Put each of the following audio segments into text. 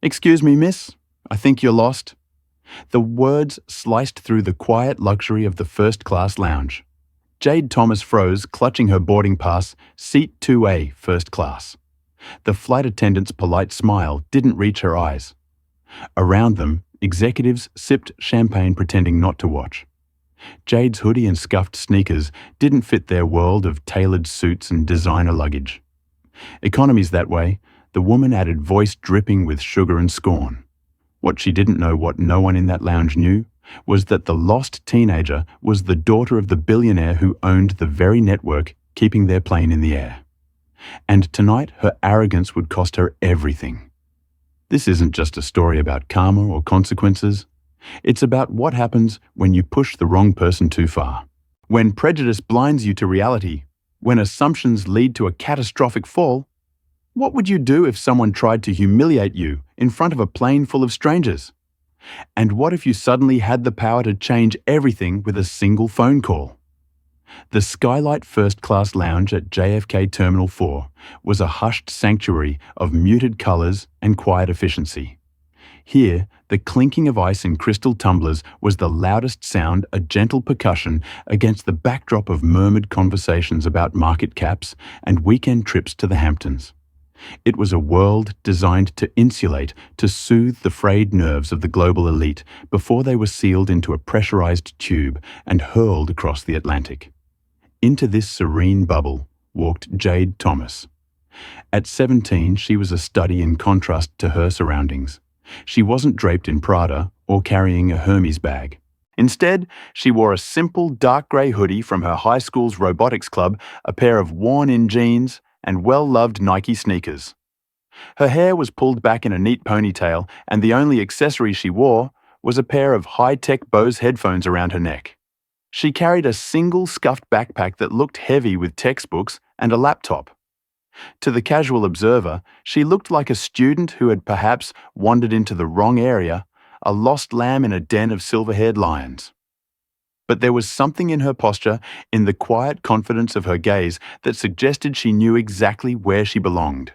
"Excuse me, miss. I think you're lost." The words sliced through the quiet luxury of the first-class lounge. Jade Thomas froze, clutching her boarding pass, seat 2A, first class. The flight attendant's polite smile didn't reach her eyes. Around them, executives sipped champagne pretending not to watch. Jade's hoodie and scuffed sneakers didn't fit their world of tailored suits and designer luggage. Economy's that way, the woman added, voice dripping with sugar and scorn. What she didn't know, what no one in that lounge knew, was that the lost teenager was the daughter of the billionaire who owned the very network keeping their plane in the air. And tonight, her arrogance would cost her everything. This isn't just a story about karma or consequences. It's about what happens when you push the wrong person too far. When prejudice blinds you to reality, when assumptions lead to a catastrophic fall. What would you do if someone tried to humiliate you in front of a plane full of strangers? And what if you suddenly had the power to change everything with a single phone call? The Skylight First Class Lounge at JFK Terminal 4 was a hushed sanctuary of muted colors and quiet efficiency. Here, the clinking of ice in crystal tumblers was the loudest sound, a gentle percussion against the backdrop of murmured conversations about market caps and weekend trips to the Hamptons. It was a world designed to insulate, to soothe the frayed nerves of the global elite before they were sealed into a pressurized tube and hurled across the Atlantic. Into this serene bubble walked Jade Thomas. At 17, she was a study in contrast to her surroundings. She wasn't draped in Prada or carrying a Hermes bag. Instead, she wore a simple dark grey hoodie from her high school's robotics club, a pair of worn-in jeans, and well-loved Nike sneakers. Her hair was pulled back in a neat ponytail, and the only accessory she wore was a pair of high-tech Bose headphones around her neck. She carried a single scuffed backpack that looked heavy with textbooks and a laptop. To the casual observer, she looked like a student who had perhaps wandered into the wrong area, a lost lamb in a den of silver-haired lions. But there was something in her posture, in the quiet confidence of her gaze, that suggested she knew exactly where she belonged.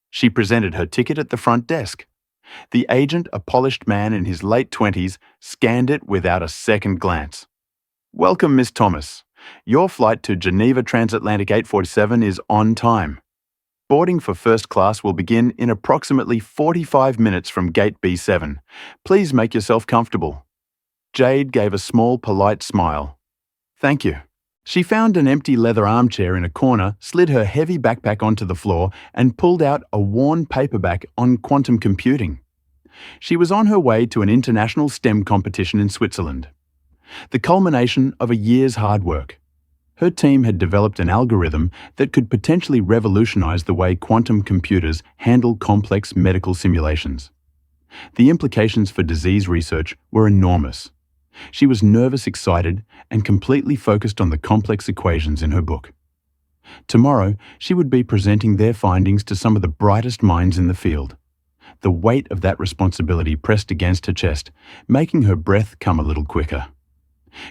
She presented her ticket at the front desk. The agent, a polished man in his late 20s, scanned it without a second glance. "Welcome, Miss Thomas. Your flight to Geneva Transatlantic 847 is on time. Boarding for first class will begin in approximately 45 minutes from gate B7. Please make yourself comfortable." Jade gave a small, polite smile. "Thank you." She found an empty leather armchair in a corner, slid her heavy backpack onto the floor, and pulled out a worn paperback on quantum computing. She was on her way to an international STEM competition in Switzerland. The culmination of a year's hard work. Her team had developed an algorithm that could potentially revolutionize the way quantum computers handle complex medical simulations. The implications for disease research were enormous. She was nervous, excited, and completely focused on the complex equations in her book. Tomorrow, she would be presenting their findings to some of the brightest minds in the field. The weight of that responsibility pressed against her chest, making her breath come a little quicker.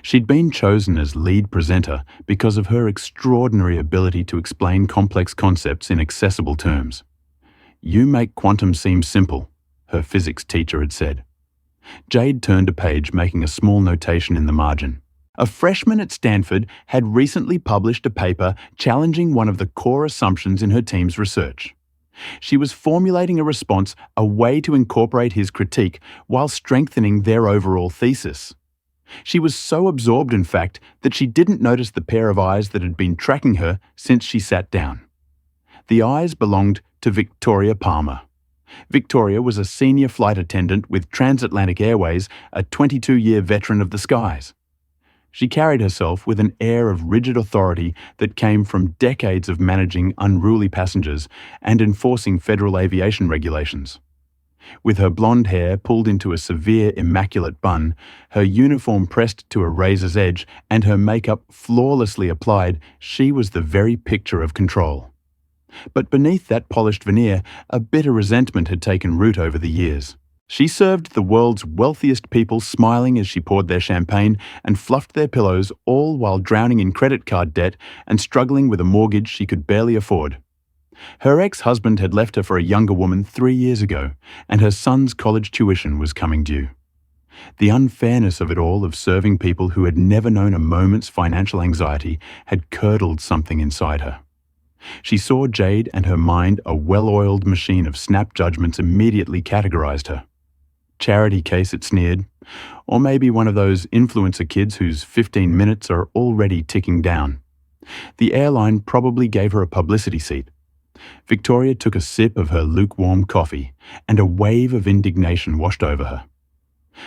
She'd been chosen as lead presenter because of her extraordinary ability to explain complex concepts in accessible terms. "You make quantum seem simple," her physics teacher had said. Jade turned a page, making a small notation in the margin. A freshman at Stanford had recently published a paper challenging one of the core assumptions in her team's research. She was formulating a response, a way to incorporate his critique while strengthening their overall thesis. She was so absorbed, in fact, that she didn't notice the pair of eyes that had been tracking her since she sat down. The eyes belonged to Victoria Palmer. Victoria was a senior flight attendant with Transatlantic Airways, a 22-year veteran of the skies. She carried herself with an air of rigid authority that came from decades of managing unruly passengers and enforcing federal aviation regulations. With her blonde hair pulled into a severe, immaculate bun, her uniform pressed to a razor's edge, and her makeup flawlessly applied, she was the very picture of control. But beneath that polished veneer, a bitter resentment had taken root over the years. She served the world's wealthiest people, smiling as she poured their champagne and fluffed their pillows, all while drowning in credit card debt and struggling with a mortgage she could barely afford. Her ex-husband had left her for a younger woman 3 years ago, and her son's college tuition was coming due. The unfairness of it all, of serving people who had never known a moment's financial anxiety, had curdled something inside her. She saw Jade, and her mind, a well-oiled machine of snap judgments, immediately categorized her. Charity case, it sneered. Or maybe one of those influencer kids whose 15 minutes are already ticking down. The airline probably gave her a publicity seat. Victoria took a sip of her lukewarm coffee, and a wave of indignation washed over her.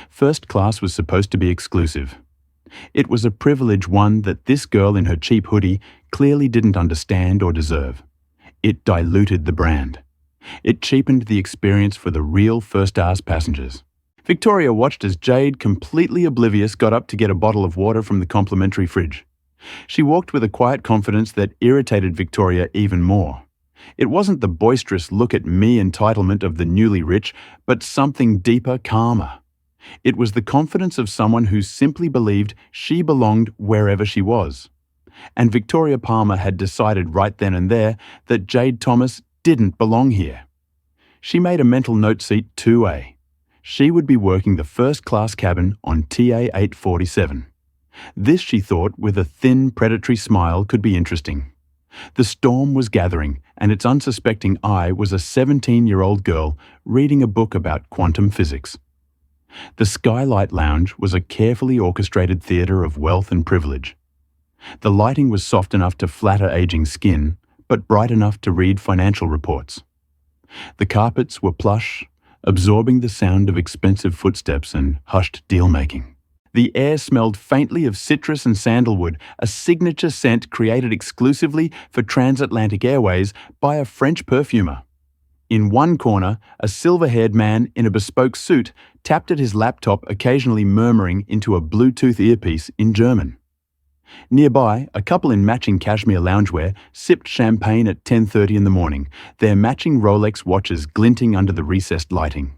First class was supposed to be exclusive. It was a privilege, one that this girl in her cheap hoodie clearly didn't understand or deserve. It diluted the brand. It cheapened the experience for the real first-class passengers. Victoria watched as Jade, completely oblivious, got up to get a bottle of water from the complimentary fridge. She walked with a quiet confidence that irritated Victoria even more. It wasn't the boisterous look-at-me entitlement of the newly rich, but something deeper, calmer. It was the confidence of someone who simply believed she belonged wherever she was. And Victoria Palmer had decided right then and there that Jade Thomas didn't belong here. She made a mental note, seat 2A. She would be working the first-class cabin on TA 847. This, she thought, with a thin, predatory smile, could be interesting. The storm was gathering, and its unsuspecting eye was a 17-year-old girl reading a book about quantum physics. The Skylight Lounge was a carefully orchestrated theatre of wealth and privilege. The lighting was soft enough to flatter aging skin, but bright enough to read financial reports. The carpets were plush, absorbing the sound of expensive footsteps and hushed deal-making. The air smelled faintly of citrus and sandalwood, a signature scent created exclusively for Transatlantic Airways by a French perfumer. In one corner, a silver-haired man in a bespoke suit tapped at his laptop, occasionally murmuring into a Bluetooth earpiece in German. Nearby, a couple in matching cashmere loungewear sipped champagne at 10:30 in the morning, their matching Rolex watches glinting under the recessed lighting.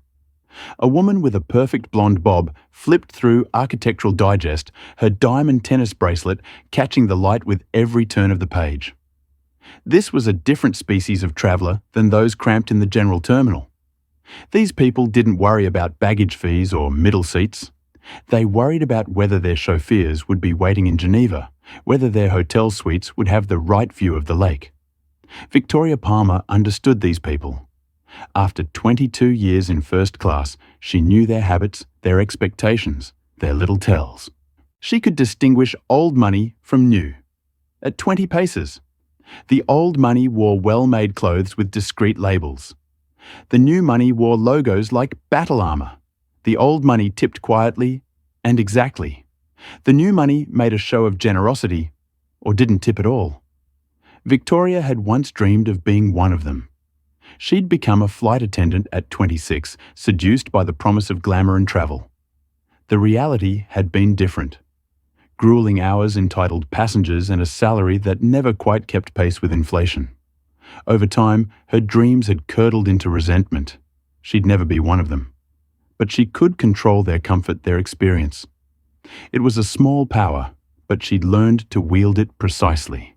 A woman with a perfect blonde bob flipped through Architectural Digest, her diamond tennis bracelet catching the light with every turn of the page. This was a different species of traveller than those cramped in the general terminal. These people didn't worry about baggage fees or middle seats. They worried about whether their chauffeurs would be waiting in Geneva, whether their hotel suites would have the right view of the lake. Victoria Palmer understood these people. After 22 years in first class, she knew their habits, their expectations, their little tells. She could distinguish old money from new. At 20 paces. The old money wore well-made clothes with discreet labels. The new money wore logos like battle armor. The old money tipped quietly and exactly. The new money made a show of generosity, or didn't tip at all. Victoria had once dreamed of being one of them. She'd become a flight attendant at 26, seduced by the promise of glamour and travel. The reality had been different. Grueling hours entitled passengers and a salary that never quite kept pace with inflation. Over time, her dreams had curdled into resentment. She'd never be one of them. But she could control their comfort, their experience. It was a small power, but she'd learned to wield it precisely.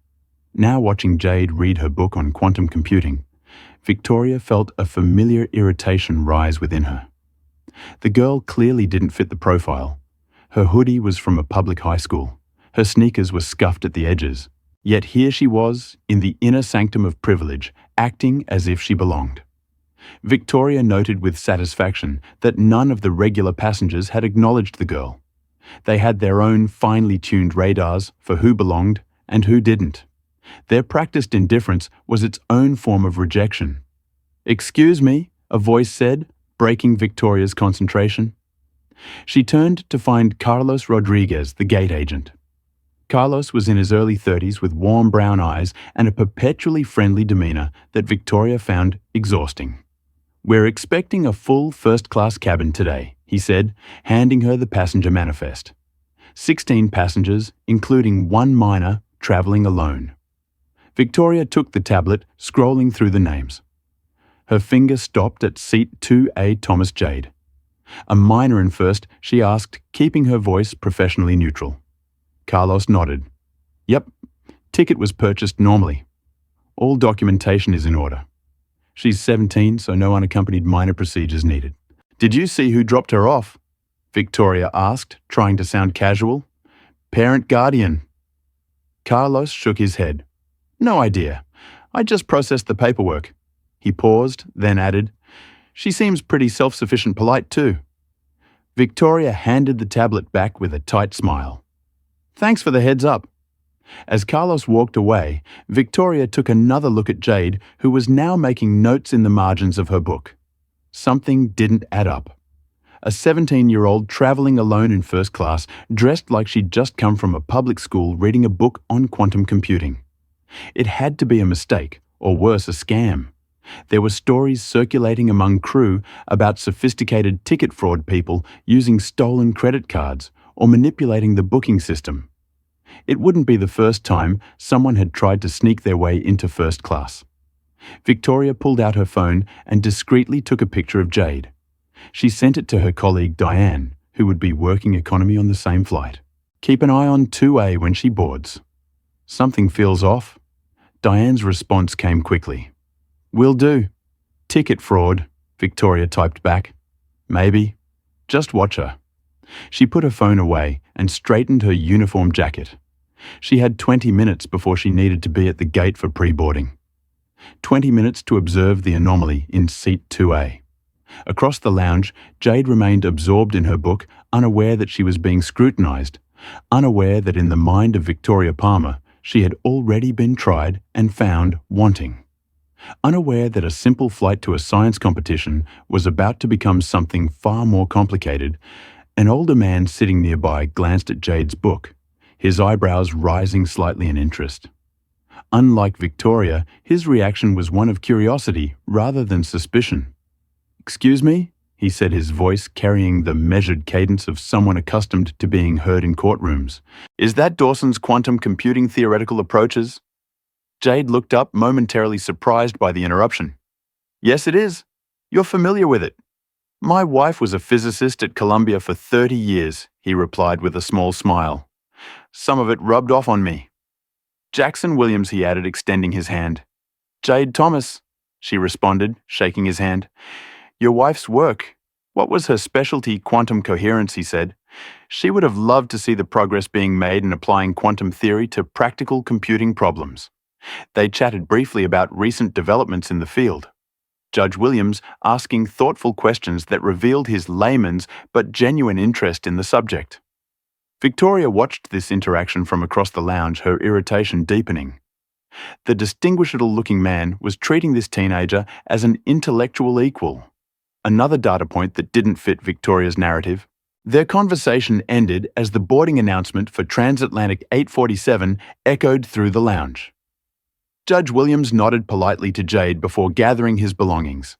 Now watching Jade read her book on quantum computing, Victoria felt a familiar irritation rise within her. The girl clearly didn't fit the profile. Her hoodie was from a public high school. Her sneakers were scuffed at the edges. Yet here she was, in the inner sanctum of privilege, acting as if she belonged. Victoria noted with satisfaction that none of the regular passengers had acknowledged the girl. They had their own finely tuned radars for who belonged and who didn't. Their practiced indifference was its own form of rejection. "Excuse me," a voice said, breaking Victoria's concentration. She turned to find Carlos Rodriguez, the gate agent. Carlos was in his early 30s with warm brown eyes and a perpetually friendly demeanor that Victoria found exhausting. "We're expecting a full first-class cabin today," he said, handing her the passenger manifest. 16 passengers, including one minor, traveling alone. Victoria took the tablet, scrolling through the names. Her finger stopped at seat 2A Thomas Jade. A minor in first, she asked, keeping her voice professionally neutral. Carlos nodded. "Yep, ticket was purchased normally." All documentation is in order. She's 17, so no unaccompanied minor procedures needed. Did you see who dropped her off? Victoria asked, trying to sound casual. Parent guardian. Carlos shook his head. No idea. I just processed the paperwork. He paused, then added, She seems pretty self-sufficient polite too. Victoria handed the tablet back with a tight smile. Thanks for the heads up. As Carlos walked away, Victoria took another look at Jade, who was now making notes in the margins of her book. Something didn't add up. A 17-year-old traveling alone in first class, dressed like she'd just come from a public school reading a book on quantum computing. It had to be a mistake, or worse, a scam. There were stories circulating among crew about sophisticated ticket fraud people using stolen credit cards or manipulating the booking system. It wouldn't be the first time someone had tried to sneak their way into first class. Victoria pulled out her phone and discreetly took a picture of Jade. She sent it to her colleague Diane, who would be working economy on the same flight. Keep an eye on 2A when she boards. Something feels off. Diane's response came quickly. Will do. Ticket fraud, Victoria typed back. Maybe. Just watch her. She put her phone away and straightened her uniform jacket. She had 20 minutes before she needed to be at the gate for pre-boarding. 20 minutes to observe the anomaly in seat 2A. Across the lounge, Jade remained absorbed in her book, unaware that she was being scrutinized, unaware that in the mind of Victoria Palmer, she had already been tried and found wanting. Unaware that a simple flight to a science competition was about to become something far more complicated, an older man sitting nearby glanced at Jade's book, his eyebrows rising slightly in interest. Unlike Victoria, his reaction was one of curiosity rather than suspicion. Excuse me? He said, his voice carrying the measured cadence of someone accustomed to being heard in courtrooms. Is that Dawson's quantum computing theoretical approaches? Jade looked up, momentarily surprised by the interruption. Yes, it is. You're familiar with it. My wife was a physicist at Columbia for 30 years, he replied with a small smile. Some of it rubbed off on me. Jackson Williams, he added, extending his hand. Jade Thomas, she responded, shaking his hand. Your wife's work. What was her specialty? Quantum coherence, he said. She would have loved to see the progress being made in applying quantum theory to practical computing problems. They chatted briefly about recent developments in the field. Judge Williams asking thoughtful questions that revealed his layman's but genuine interest in the subject. Victoria watched this interaction from across the lounge, her irritation deepening. The distinguishable-looking man was treating this teenager as an intellectual equal. Another data point that didn't fit Victoria's narrative. Their conversation ended as the boarding announcement for Transatlantic 847 echoed through the lounge. Judge Williams nodded politely to Jade before gathering his belongings.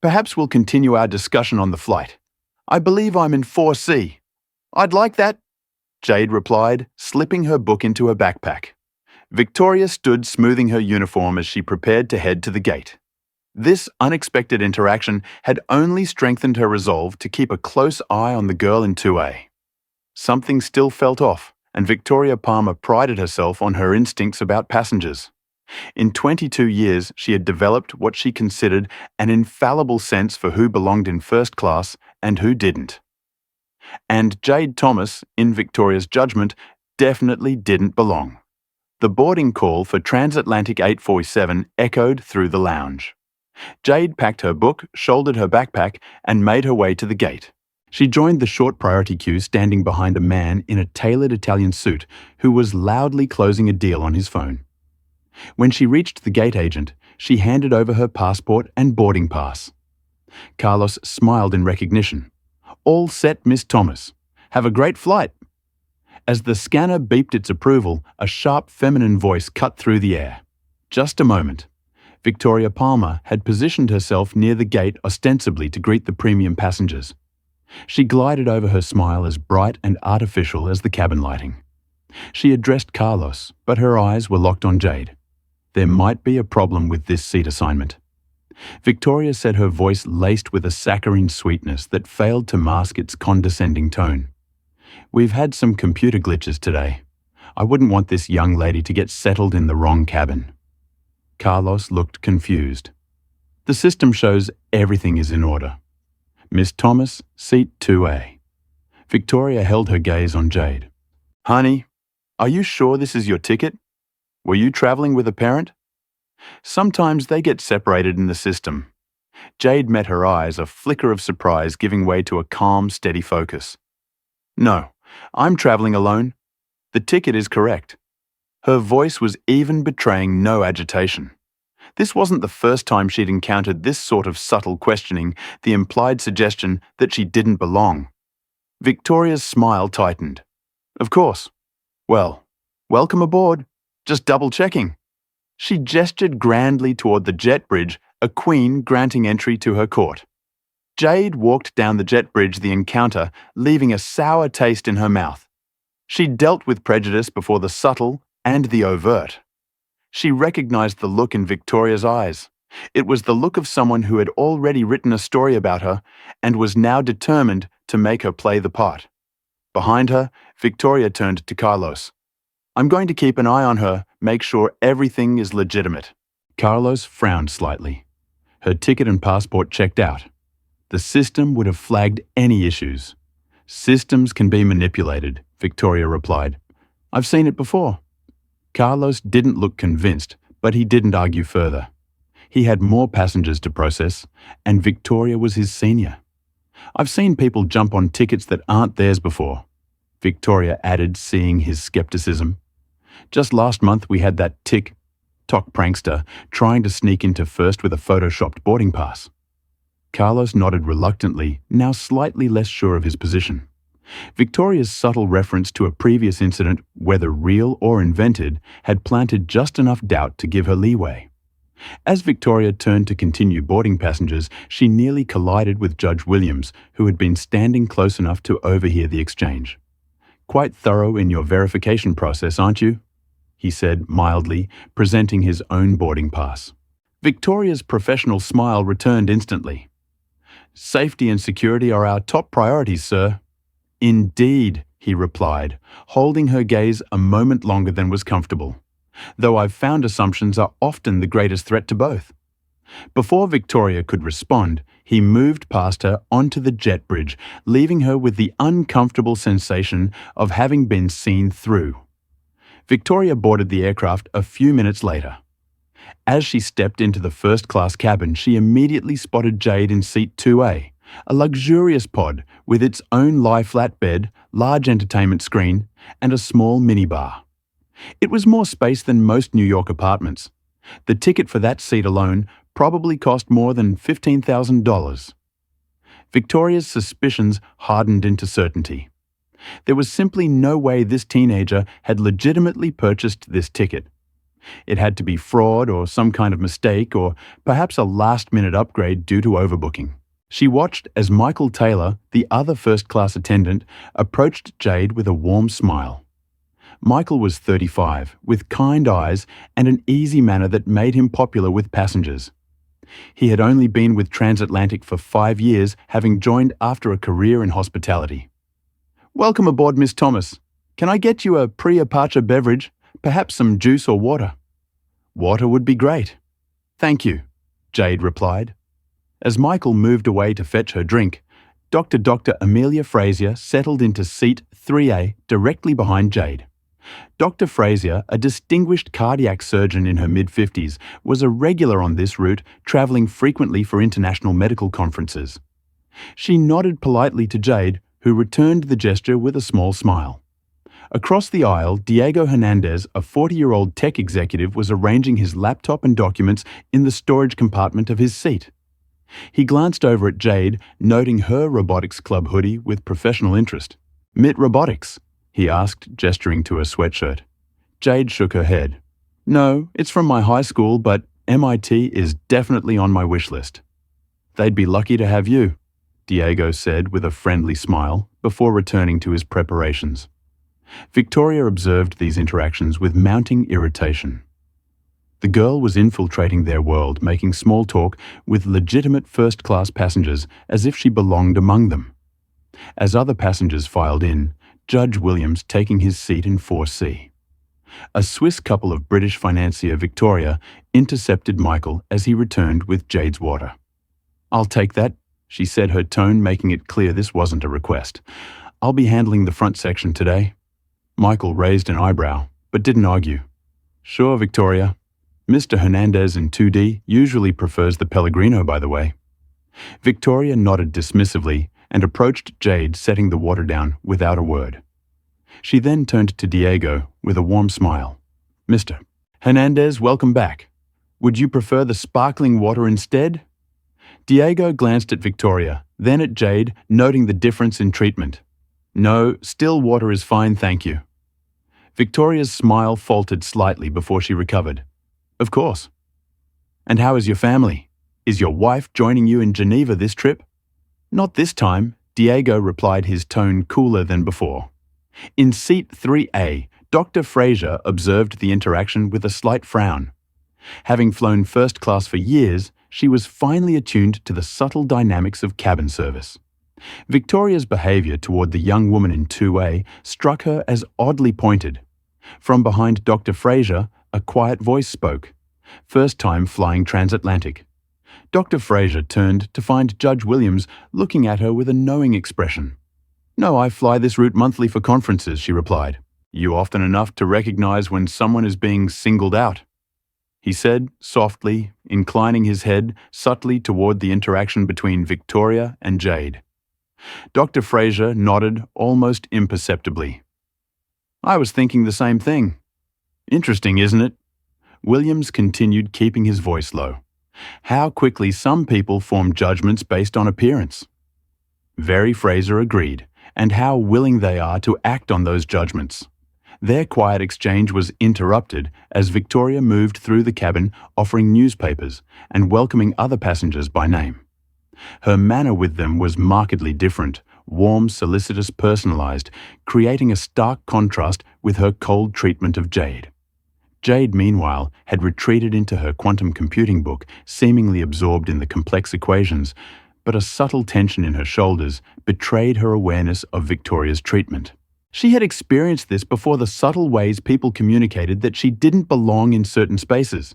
Perhaps we'll continue our discussion on the flight. I believe I'm in 4C. I'd like that, Jade replied, slipping her book into her backpack. Victoria stood smoothing her uniform as she prepared to head to the gate. This unexpected interaction had only strengthened her resolve to keep a close eye on the girl in 2A. Something still felt off, and Victoria Palmer prided herself on her instincts about passengers. In 22 years, she had developed what she considered an infallible sense for who belonged in first class and who didn't. And Jade Thomas, in Victoria's judgment, definitely didn't belong. The boarding call for Transatlantic 847 echoed through the lounge. Jade packed her book, shouldered her backpack, and made her way to the gate. She joined the short priority queue standing behind a man in a tailored Italian suit who was loudly closing a deal on his phone. When she reached the gate agent, she handed over her passport and boarding pass. Carlos smiled in recognition. All set, Miss Thomas. Have a great flight. As the scanner beeped its approval, a sharp feminine voice cut through the air. Just a moment. Victoria Palmer had positioned herself near the gate ostensibly to greet the premium passengers. She glided over her smile as bright and artificial as the cabin lighting. She addressed Carlos, but her eyes were locked on Jade. There might be a problem with this seat assignment. Victoria said, her voice laced with a saccharine sweetness that failed to mask its condescending tone. We've had some computer glitches today. I wouldn't want this young lady to get settled in the wrong cabin. Carlos looked confused. The system shows everything is in order. Miss Thomas, seat 2A. Victoria held her gaze on Jade. Honey, are you sure this is your ticket? Were you traveling with a parent? Sometimes they get separated in the system. Jade met her eyes, a flicker of surprise giving way to a calm, steady focus. No, I'm traveling alone. The ticket is correct. Her voice was even betraying no agitation. This wasn't the first time she'd encountered this sort of subtle questioning, the implied suggestion that she didn't belong. Victoria's smile tightened. Of course. Well, welcome aboard. Just double-checking. She gestured grandly toward the jet bridge, a queen granting entry to her court. Jade walked down the jet bridge the encounter, leaving a sour taste in her mouth. She'd dealt with prejudice before the subtle and the overt. She recognized the look in Victoria's eyes. It was the look of someone who had already written a story about her and was now determined to make her play the part. Behind her, Victoria turned to Carlos. I'm going to keep an eye on her, make sure everything is legitimate. Carlos frowned slightly. Her ticket and passport checked out. The system would have flagged any issues. Systems can be manipulated, Victoria replied. I've seen it before. Carlos didn't look convinced, but he didn't argue further. He had more passengers to process, and Victoria was his senior. I've seen people jump on tickets that aren't theirs before, Victoria added, seeing his skepticism. Just last month we had that TikTok prankster trying to sneak into first with a photoshopped boarding pass. Carlos nodded reluctantly, now slightly less sure of his position. Victoria's subtle reference to a previous incident, whether real or invented, had planted just enough doubt to give her leeway. As Victoria turned to continue boarding passengers, she nearly collided with Judge Williams, who had been standing close enough to overhear the exchange. Quite thorough in your verification process, aren't you? He said mildly, presenting his own boarding pass. Victoria's professional smile returned instantly. Safety and security are our top priorities, sir. Indeed, he replied, holding her gaze a moment longer than was comfortable, though I've found assumptions are often the greatest threat to both. Before Victoria could respond, he moved past her onto the jet bridge, leaving her with the uncomfortable sensation of having been seen through. Victoria boarded the aircraft a few minutes later. As she stepped into the first-class cabin, she immediately spotted Jade in seat 2A, a luxurious pod with its own lie-flat bed, large entertainment screen, and a small minibar. It was more space than most New York apartments. The ticket for that seat alone probably cost more than $15,000. Victoria's suspicions hardened into certainty. There was simply no way this teenager had legitimately purchased this ticket. It had to be fraud or some kind of mistake or perhaps a last-minute upgrade due to overbooking. She watched as Michael Taylor, the other first-class attendant, approached Jade with a warm smile. Michael was 35, with kind eyes and an easy manner that made him popular with passengers. He had only been with Transatlantic for 5 years, having joined after a career in hospitality. Welcome aboard, Miss Thomas. Can I get you a pre-departure beverage, perhaps some juice or water? Water would be great. Thank you, Jade replied. As Michael moved away to fetch her drink, Dr. Amelia Frazier settled into seat 3A directly behind Jade. Dr. Frazier, a distinguished cardiac surgeon in her mid-50s, was a regular on this route, traveling frequently for international medical conferences. She nodded politely to Jade, who returned the gesture with a small smile. Across the aisle, Diego Hernandez, a 40-year-old tech executive, was arranging his laptop and documents in the storage compartment of his seat. He glanced over at Jade, noting her robotics club hoodie with professional interest. "MIT Robotics?" he asked, gesturing to her sweatshirt. Jade shook her head. "No, it's from my high school, but MIT is definitely on my wish list." "They'd be lucky to have you," Diego said with a friendly smile, before returning to his preparations. Victoria observed these interactions with mounting irritation. The girl was infiltrating their world, making small talk with legitimate first-class passengers as if she belonged among them. As other passengers filed in, Judge Williams taking his seat in 4C. A Swiss couple of British financier Victoria intercepted Michael as he returned with Jade's water. "I'll take that," she said, her tone making it clear this wasn't a request. "I'll be handling the front section today." Michael raised an eyebrow, but didn't argue. "Sure, Victoria. Mr. Hernandez in 2D usually prefers the Pellegrino, by the way." Victoria nodded dismissively and approached Jade, setting the water down without a word. She then turned to Diego with a warm smile. "Mr. Hernandez, welcome back. Would you prefer the sparkling water instead?" Diego glanced at Victoria, then at Jade, noting the difference in treatment. "No, still water is fine, thank you." Victoria's smile faltered slightly before she recovered. "Of course. And how is your family? Is your wife joining you in Geneva this trip?" "Not this time," Diego replied, his tone cooler than before. In seat 3A, Dr. Fraser observed the interaction with a slight frown. Having flown first class for years, she was finely attuned to the subtle dynamics of cabin service. Victoria's behavior toward the young woman in 2A struck her as oddly pointed. From behind Dr. Fraser, a quiet voice spoke. First time flying transatlantic. Dr. Fraser turned to find Judge Williams looking at her with a knowing expression. "No, I fly this route monthly for conferences," she replied. "You often enough to recognize when someone is being singled out," he said, softly, inclining his head subtly toward the interaction between Victoria and Jade. Dr. Fraser nodded almost imperceptibly. "I was thinking the same thing." "Interesting, isn't it?" Williams continued, keeping his voice low. "How quickly some people form judgments based on appearance." Very Fraser agreed, and how willing they are to act on those judgments. Their quiet exchange was interrupted as Victoria moved through the cabin offering newspapers and welcoming other passengers by name. Her manner with them was markedly different, warm, solicitous, personalized, creating a stark contrast with her cold treatment of Jade. Jade, meanwhile, had retreated into her quantum computing book, seemingly absorbed in the complex equations, but a subtle tension in her shoulders betrayed her awareness of Victoria's treatment. She had experienced this before, the subtle ways people communicated that she didn't belong in certain spaces.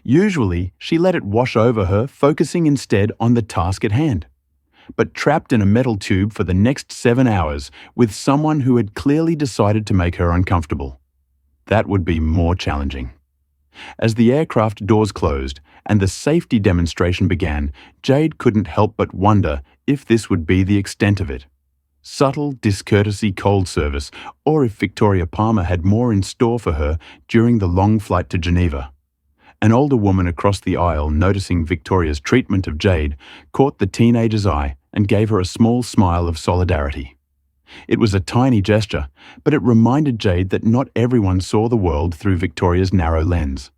Usually, she let it wash over her, focusing instead on the task at hand. But trapped in a metal tube for the next 7 hours with someone who had clearly decided to make her uncomfortable. That would be more challenging. As the aircraft doors closed and the safety demonstration began, Jade couldn't help but wonder if this would be the extent of it. Subtle, discourtesy, cold service, or if Victoria Palmer had more in store for her during the long flight to Geneva. An older woman across the aisle, noticing Victoria's treatment of Jade, caught the teenager's eye and gave her a small smile of solidarity. It was a tiny gesture, but it reminded Jade that not everyone saw the world through Victoria's narrow lens.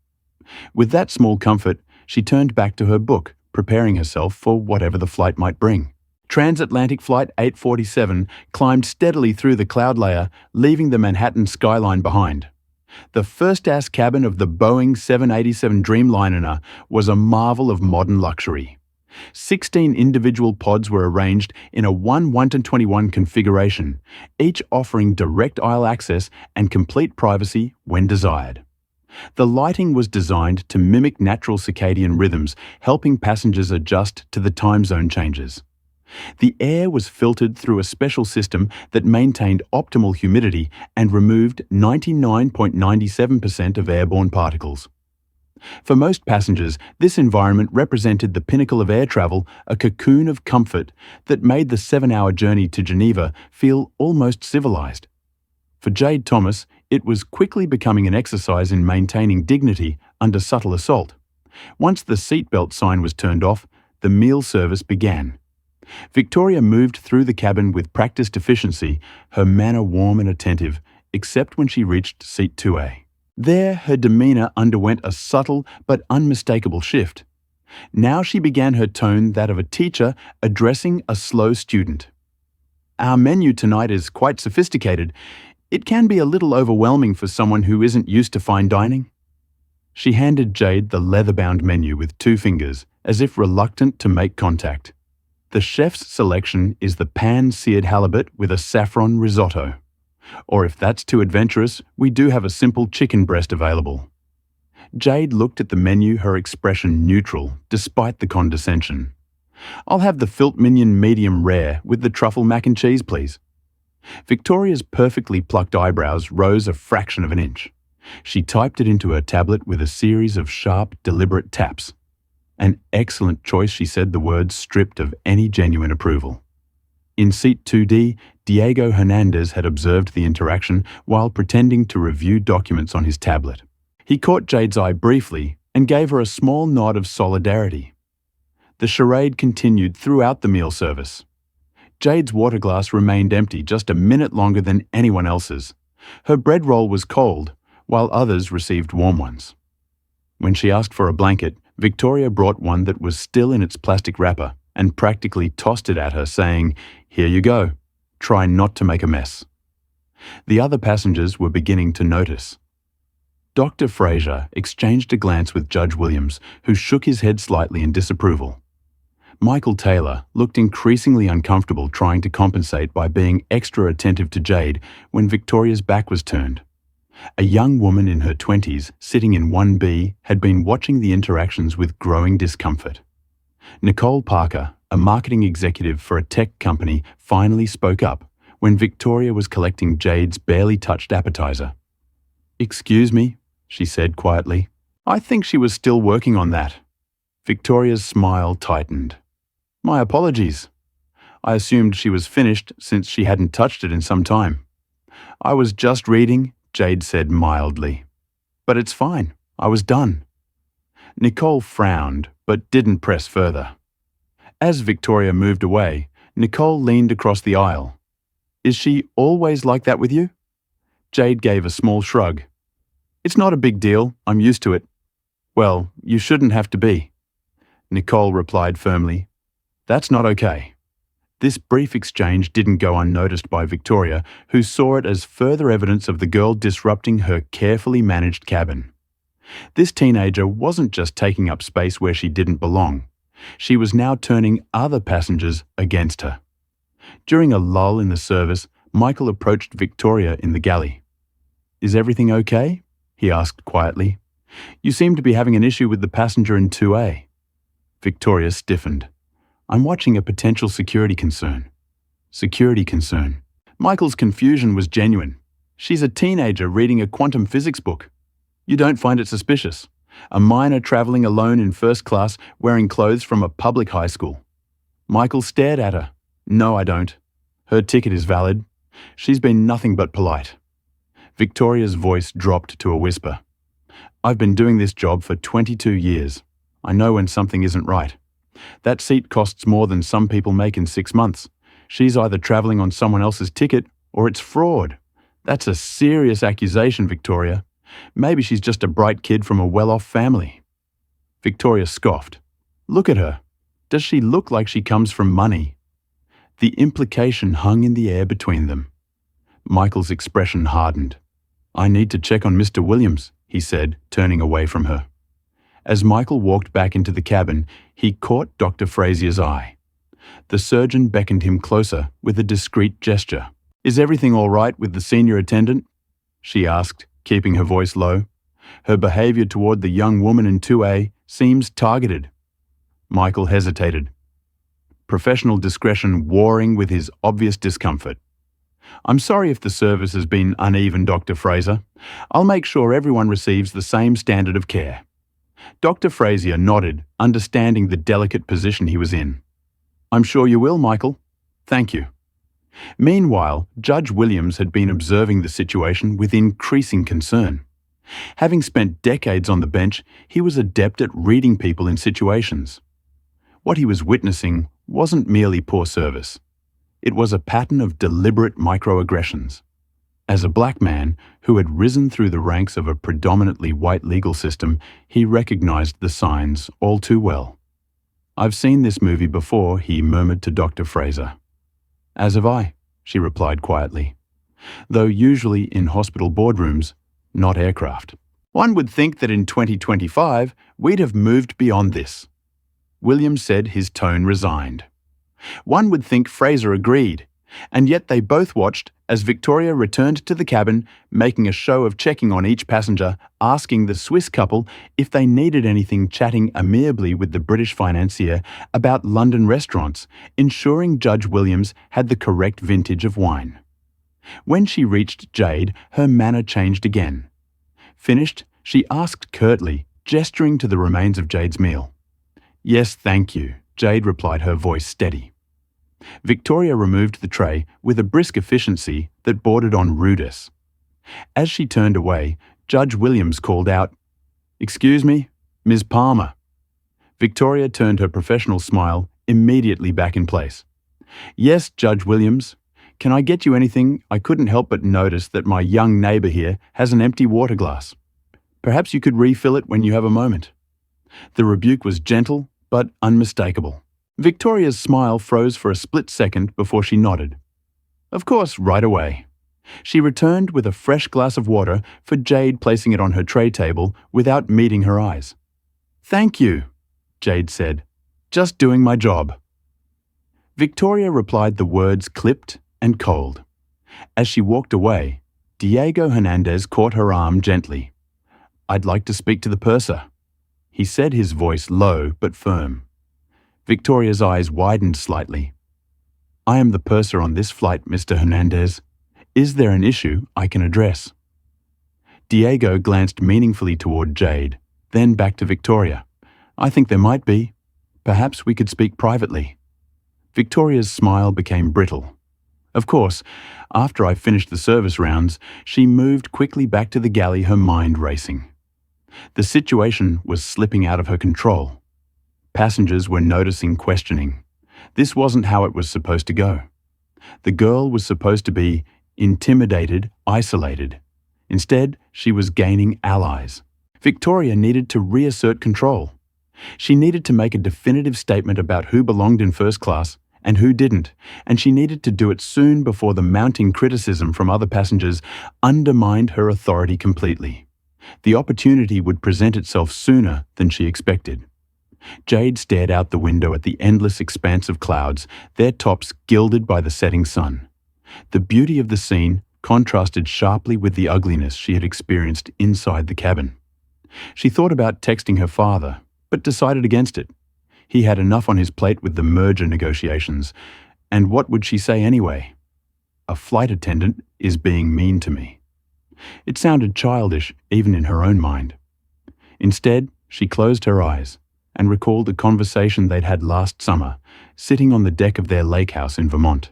With that small comfort, she turned back to her book, preparing herself for whatever the flight might bring. Transatlantic Flight 847 climbed steadily through the cloud layer, leaving the Manhattan skyline behind. The first-class cabin of the Boeing 787 Dreamliner was a marvel of modern luxury. 16 individual pods were arranged in a 1:1:21 configuration, each offering direct aisle access and complete privacy when desired. The lighting was designed to mimic natural circadian rhythms, helping passengers adjust to the time zone changes. The air was filtered through a special system that maintained optimal humidity and removed 99.97% of airborne particles. For most passengers, this environment represented the pinnacle of air travel, a cocoon of comfort that made the 7-hour journey to Geneva feel almost civilized. For Jade Thomas, it was quickly becoming an exercise in maintaining dignity under subtle assault. Once the seatbelt sign was turned off, the meal service began. Victoria moved through the cabin with practiced efficiency, her manner warm and attentive, except when she reached seat 2A. There, her demeanor underwent a subtle but unmistakable shift. Now she began her tone that of a teacher addressing a slow student. "Our menu tonight is quite sophisticated. It can be a little overwhelming for someone who isn't used to fine dining." She handed Jade the leather-bound menu with 2 fingers, as if reluctant to make contact. The chef's selection is the pan-seared halibut with a saffron risotto. Or if that's too adventurous, we do have a simple chicken breast available. Jade looked at the menu, her expression neutral, despite the condescension. I'll have the Filt Minion medium rare with the truffle mac and cheese, please. Victoria's perfectly plucked eyebrows rose a fraction of an inch. She typed it into her tablet with a series of sharp, deliberate taps. An excellent choice, she said, the words stripped of any genuine approval. In seat 2D, Diego Hernandez had observed the interaction while pretending to review documents on his tablet. He caught Jade's eye briefly and gave her a small nod of solidarity. The charade continued throughout the meal service. Jade's water glass remained empty just a minute longer than anyone else's. Her bread roll was cold, while others received warm ones. When she asked for a blanket, Victoria brought one that was still in its plastic wrapper and practically tossed it at her, saying, "Here you go. Try not to make a mess." The other passengers were beginning to notice. Dr. Fraser exchanged a glance with Judge Williams, who shook his head slightly in disapproval. Michael Taylor looked increasingly uncomfortable, trying to compensate by being extra attentive to Jade when Victoria's back was turned. A young woman in her 20s, sitting in 1B, had been watching the interactions with growing discomfort. Nicole Parker, a marketing executive for a tech company, finally spoke up when Victoria was collecting Jade's barely touched appetizer. "Excuse me," she said quietly. "I think she was still working on that." Victoria's smile tightened. "My apologies. I assumed she was finished since she hadn't touched it in some time." "I was just reading," Jade said mildly. "But it's fine. I was done." Nicole frowned, but didn't press further. As Victoria moved away, Nicole leaned across the aisle. "Is she always like that with you?" Jade gave a small shrug. "It's not a big deal. I'm used to it." "Well, you shouldn't have to be." Nicole replied firmly. "That's not okay." This brief exchange didn't go unnoticed by Victoria, who saw it as further evidence of the girl disrupting her carefully managed cabin. This teenager wasn't just taking up space where she didn't belong. She was now turning other passengers against her. During a lull in the service, Michael approached Victoria in the galley. "Is everything okay?" he asked quietly. "You seem to be having an issue with the passenger in 2A. Victoria stiffened. "I'm watching a potential security concern." Security concern. Michael's confusion was genuine. She's a teenager reading a quantum physics book. You don't find it suspicious? A minor traveling alone in first class wearing clothes from a public high school. Michael stared at her. "No, I don't. Her ticket is valid. She's been nothing but polite." Victoria's voice dropped to a whisper. "I've been doing this job for 22 years. I know when something isn't right. That seat costs more than some people make in 6 months. She's either traveling on someone else's ticket or it's fraud. That's a serious accusation, Victoria. Maybe she's just a bright kid from a well-off family." Victoria scoffed. "Look at her. Does she look like she comes from money?" The implication hung in the air between them. Michael's expression hardened. "I need to check on Mr. Williams," he said, turning away from her. As Michael walked back into the cabin, he caught Dr. Frazier's eye. The surgeon beckoned him closer with a discreet gesture. "Is everything all right with the senior attendant?" she asked, keeping her voice low. "Her behavior toward the young woman in 2A seems targeted." Michael hesitated, professional discretion warring with his obvious discomfort. "I'm sorry if the service has been uneven, Dr. Fraser. I'll make sure everyone receives the same standard of care." Dr. Frazier nodded, understanding the delicate position he was in. "I'm sure you will, Michael. Thank you." Meanwhile, Judge Williams had been observing the situation with increasing concern. Having spent decades on the bench, he was adept at reading people in situations. What he was witnessing wasn't merely poor service. It was a pattern of deliberate microaggressions. As a black man who had risen through the ranks of a predominantly white legal system, he recognized the signs all too well. "I've seen this movie before," he murmured to Dr. Fraser. "As have I," she replied quietly. "Though usually in hospital boardrooms, not aircraft. One would think that in 2025, we'd have moved beyond this." Williams said, his tone resigned. "One would think," Fraser agreed. And yet they both watched as Victoria returned to the cabin, making a show of checking on each passenger, asking the Swiss couple if they needed anything, chatting amiably with the British financier about London restaurants, ensuring Judge Williams had the correct vintage of wine. When she reached Jade, her manner changed again. Finished, she asked curtly, gesturing to the remains of Jade's meal. "Yes, thank you," Jade replied, her voice steady. Victoria removed the tray with a brisk efficiency that bordered on rudeness. As she turned away, Judge Williams called out, "Excuse me, Ms. Palmer." Victoria turned her professional smile immediately back in place. "Yes, Judge Williams. Can I get you anything? I couldn't help but notice that my young neighbour here has an empty water glass. Perhaps you could refill it when you have a moment." The rebuke was gentle but unmistakable. Victoria's smile froze for a split second before she nodded. "Of course, right away." She returned with a fresh glass of water for Jade, placing it on her tray table without meeting her eyes. "Thank you," Jade said. "Just doing my job." Victoria replied the words clipped and cold. As she walked away, Diego Hernandez caught her arm gently. "I'd like to speak to the purser," he said, his voice low but firm. Victoria's eyes widened slightly. "I am the purser on this flight, Mr. Hernandez. Is there an issue I can address?" Diego glanced meaningfully toward Jade, then back to Victoria. "I think there might be. Perhaps we could speak privately." Victoria's smile became brittle. Of course, after I finished the service rounds, she moved quickly back to the galley, her mind racing. The situation was slipping out of her control. Passengers were noticing, questioning. This wasn't how it was supposed to go. The girl was supposed to be intimidated, isolated. Instead, she was gaining allies. Victoria needed to reassert control. She needed to make a definitive statement about who belonged in first class and who didn't, and she needed to do it soon before the mounting criticism from other passengers undermined her authority completely. The opportunity would present itself sooner than she expected. Jade stared out the window at the endless expanse of clouds, their tops gilded by the setting sun. The beauty of the scene contrasted sharply with the ugliness she had experienced inside the cabin. She thought about texting her father, but decided against it. He had enough on his plate with the merger negotiations, and what would she say anyway? "A flight attendant is being mean to me." It sounded childish, even in her own mind. Instead, she closed her eyes and recalled a conversation they'd had last summer, sitting on the deck of their lake house in Vermont.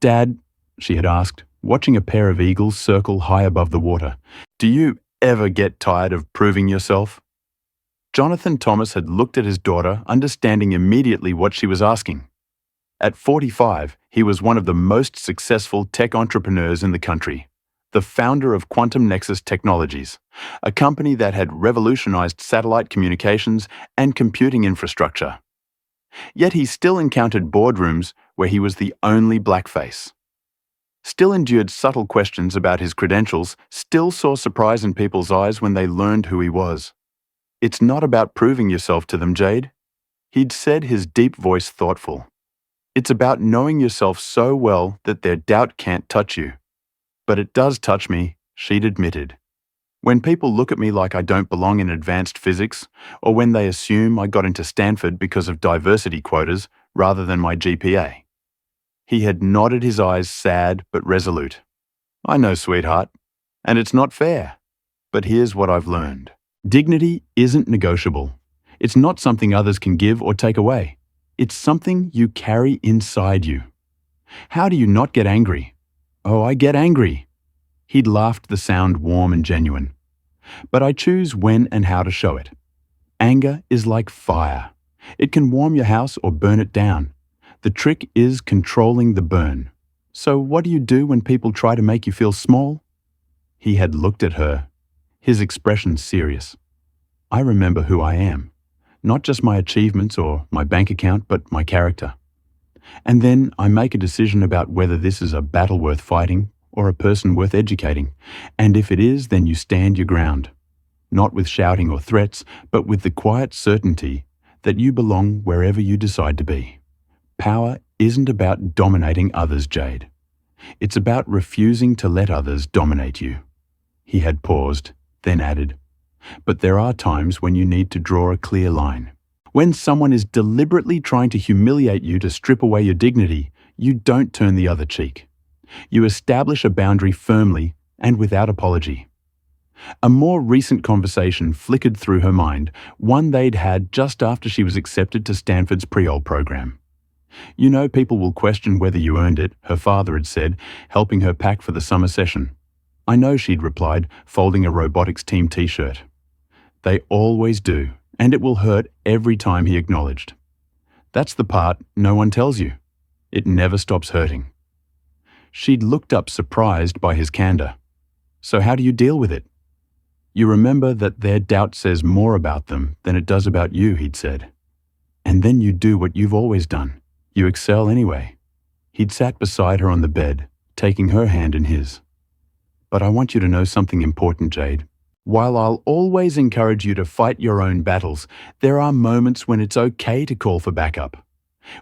"Dad," she had asked, watching a pair of eagles circle high above the water, "do you ever get tired of proving yourself?" Jonathan Thomas had looked at his daughter, understanding immediately what she was asking. At 45, he was one of the most successful tech entrepreneurs in the country, the founder of Quantum Nexus Technologies, a company that had revolutionized satellite communications and computing infrastructure. Yet he still encountered boardrooms where he was the only blackface. Still endured subtle questions about his credentials, still saw surprise in people's eyes when they learned who he was. "It's not about proving yourself to them, Jade," he'd said, his deep voice thoughtful. "It's about knowing yourself so well that their doubt can't touch you." "But it does touch me," she'd admitted. "When people look at me like I don't belong in advanced physics, or when they assume I got into Stanford because of diversity quotas rather than my GPA. He had nodded, his eyes sad but resolute. "I know, sweetheart, and it's not fair. But here's what I've learned. Dignity isn't negotiable. It's not something others can give or take away. It's something you carry inside you. How do you not get angry?" "Oh, I get angry." He'd laughed, the sound warm and genuine. "But I choose when and how to show it. Anger is like fire. It can warm your house or burn it down. The trick is controlling the burn. So what do you do when people try to make you feel small?" He had looked at her, his expression serious. "I remember who I am. Not just my achievements or my bank account, but my character. And then I make a decision about whether this is a battle worth fighting or a person worth educating. And if it is, then you stand your ground. Not with shouting or threats, but with the quiet certainty that you belong wherever you decide to be. Power isn't about dominating others, Jade. It's about refusing to let others dominate you." He had paused, then added, "But there are times when you need to draw a clear line. When someone is deliberately trying to humiliate you to strip away your dignity, you don't turn the other cheek. You establish a boundary firmly and without apology." A more recent conversation flickered through her mind, one they'd had just after she was accepted to Stanford's pre-ol program. "You know, people will question whether you earned it," her father had said, helping her pack for the summer session. "I know," she'd replied, folding a robotics team t-shirt. "They always do, and it will hurt every time," he acknowledged. "That's the part no one tells you. It never stops hurting." She'd looked up, surprised by his candor. "So how do you deal with it?" "You remember that their doubt says more about them than it does about you," he'd said. "And then you do what you've always done. You excel anyway." He'd sat beside her on the bed, taking her hand in his. "But I want you to know something important, Jade. While I'll always encourage you to fight your own battles, there are moments when it's okay to call for backup.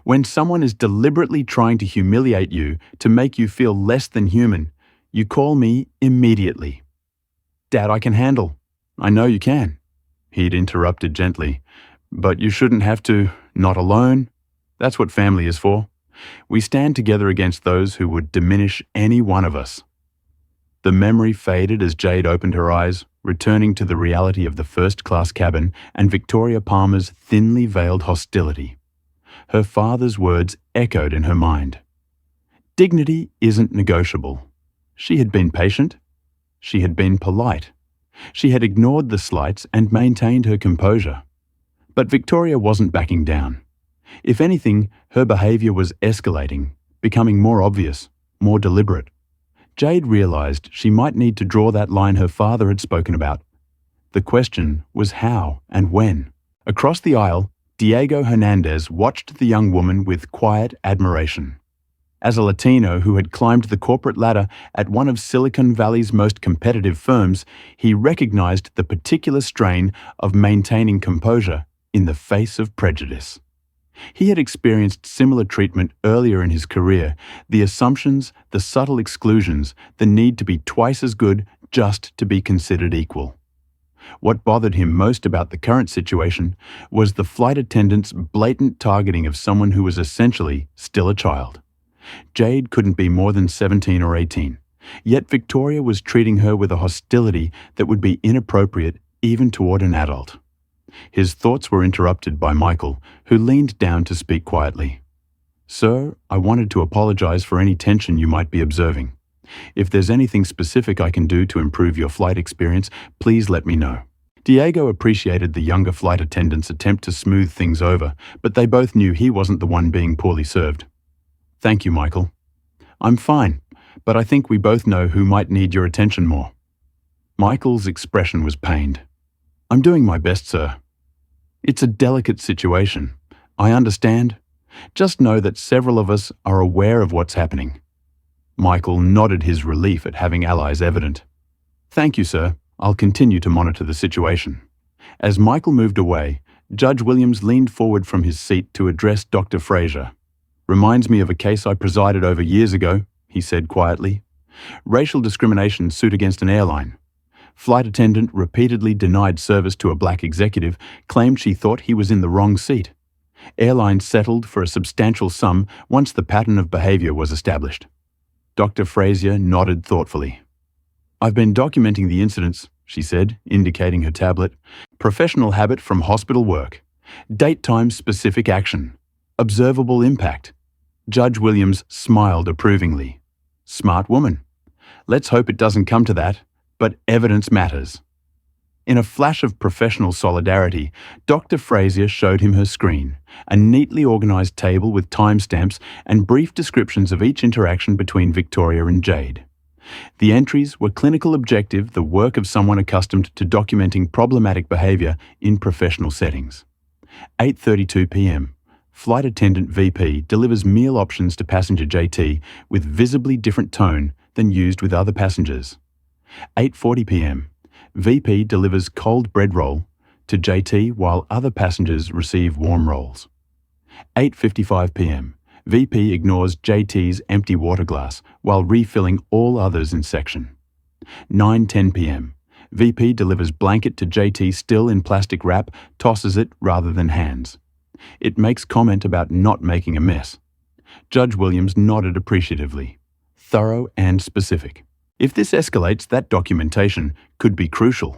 When someone is deliberately trying to humiliate you to make you feel less than human, you call me immediately." "Dad, I can handle." "I know you can," he'd interrupted gently. "But you shouldn't have to, not alone. That's what family is for. We stand together against those who would diminish any one of us." The memory faded as Jade opened her eyes, returning to the reality of the first-class cabin and Victoria Palmer's thinly veiled hostility. Her father's words echoed in her mind. Dignity isn't negotiable. She had been patient. She had been polite. She had ignored the slights and maintained her composure. But Victoria wasn't backing down. If anything, her behavior was escalating, becoming more obvious, more deliberate. Jade realized she might need to draw that line her father had spoken about. The question was how and when. Across the aisle, Diego Hernandez watched the young woman with quiet admiration. As a Latino who had climbed the corporate ladder at one of Silicon Valley's most competitive firms, he recognized the particular strain of maintaining composure in the face of prejudice. He had experienced similar treatment earlier in his career, the assumptions, the subtle exclusions, the need to be twice as good just to be considered equal. What bothered him most about the current situation was the flight attendant's blatant targeting of someone who was essentially still a child. Jade couldn't be more than 17 or 18, yet Victoria was treating her with a hostility that would be inappropriate even toward an adult. His thoughts were interrupted by Michael, who leaned down to speak quietly. "Sir, I wanted to apologize for any tension you might be observing. If there's anything specific I can do to improve your flight experience, please let me know." Diego appreciated the younger flight attendant's attempt to smooth things over, but they both knew he wasn't the one being poorly served. "Thank you, Michael. I'm fine, but I think we both know who might need your attention more." Michael's expression was pained. "I'm doing my best, sir." "It's a delicate situation. I understand. Just know that several of us are aware of what's happening." Michael nodded his relief at having allies evident. "Thank you, sir. I'll continue to monitor the situation." As Michael moved away, Judge Williams leaned forward from his seat to address Dr. Fraser. "Reminds me of a case I presided over years ago," he said quietly. "Racial discrimination suit against an airline. Flight attendant repeatedly denied service to a black executive, claimed she thought he was in the wrong seat. Airline settled for a substantial sum once the pattern of behavior was established." Dr. Fraser nodded thoughtfully. "I've been documenting the incidents," she said, indicating her tablet. "Professional habit from hospital work. Date-time specific action. Observable impact." Judge Williams smiled approvingly. "Smart woman. Let's hope it doesn't come to that, but evidence matters." In a flash of professional solidarity, Dr. Fraser showed him her screen, a neatly organized table with timestamps and brief descriptions of each interaction between Victoria and Jade. The entries were clinical objective, the work of someone accustomed to documenting problematic behavior in professional settings. 8:32 p.m. Flight attendant VP delivers meal options to passenger JT with visibly different tone than used with other passengers. 8:40 p.m. VP delivers cold bread roll to JT while other passengers receive warm rolls. 8:55 p.m. VP ignores JT's empty water glass while refilling all others in section. 9:10 p.m. VP delivers blanket to JT still in plastic wrap, tosses it rather than hands. It makes comment about not making a mess. Judge Williams nodded appreciatively. Thorough and specific. If this escalates, that documentation could be crucial.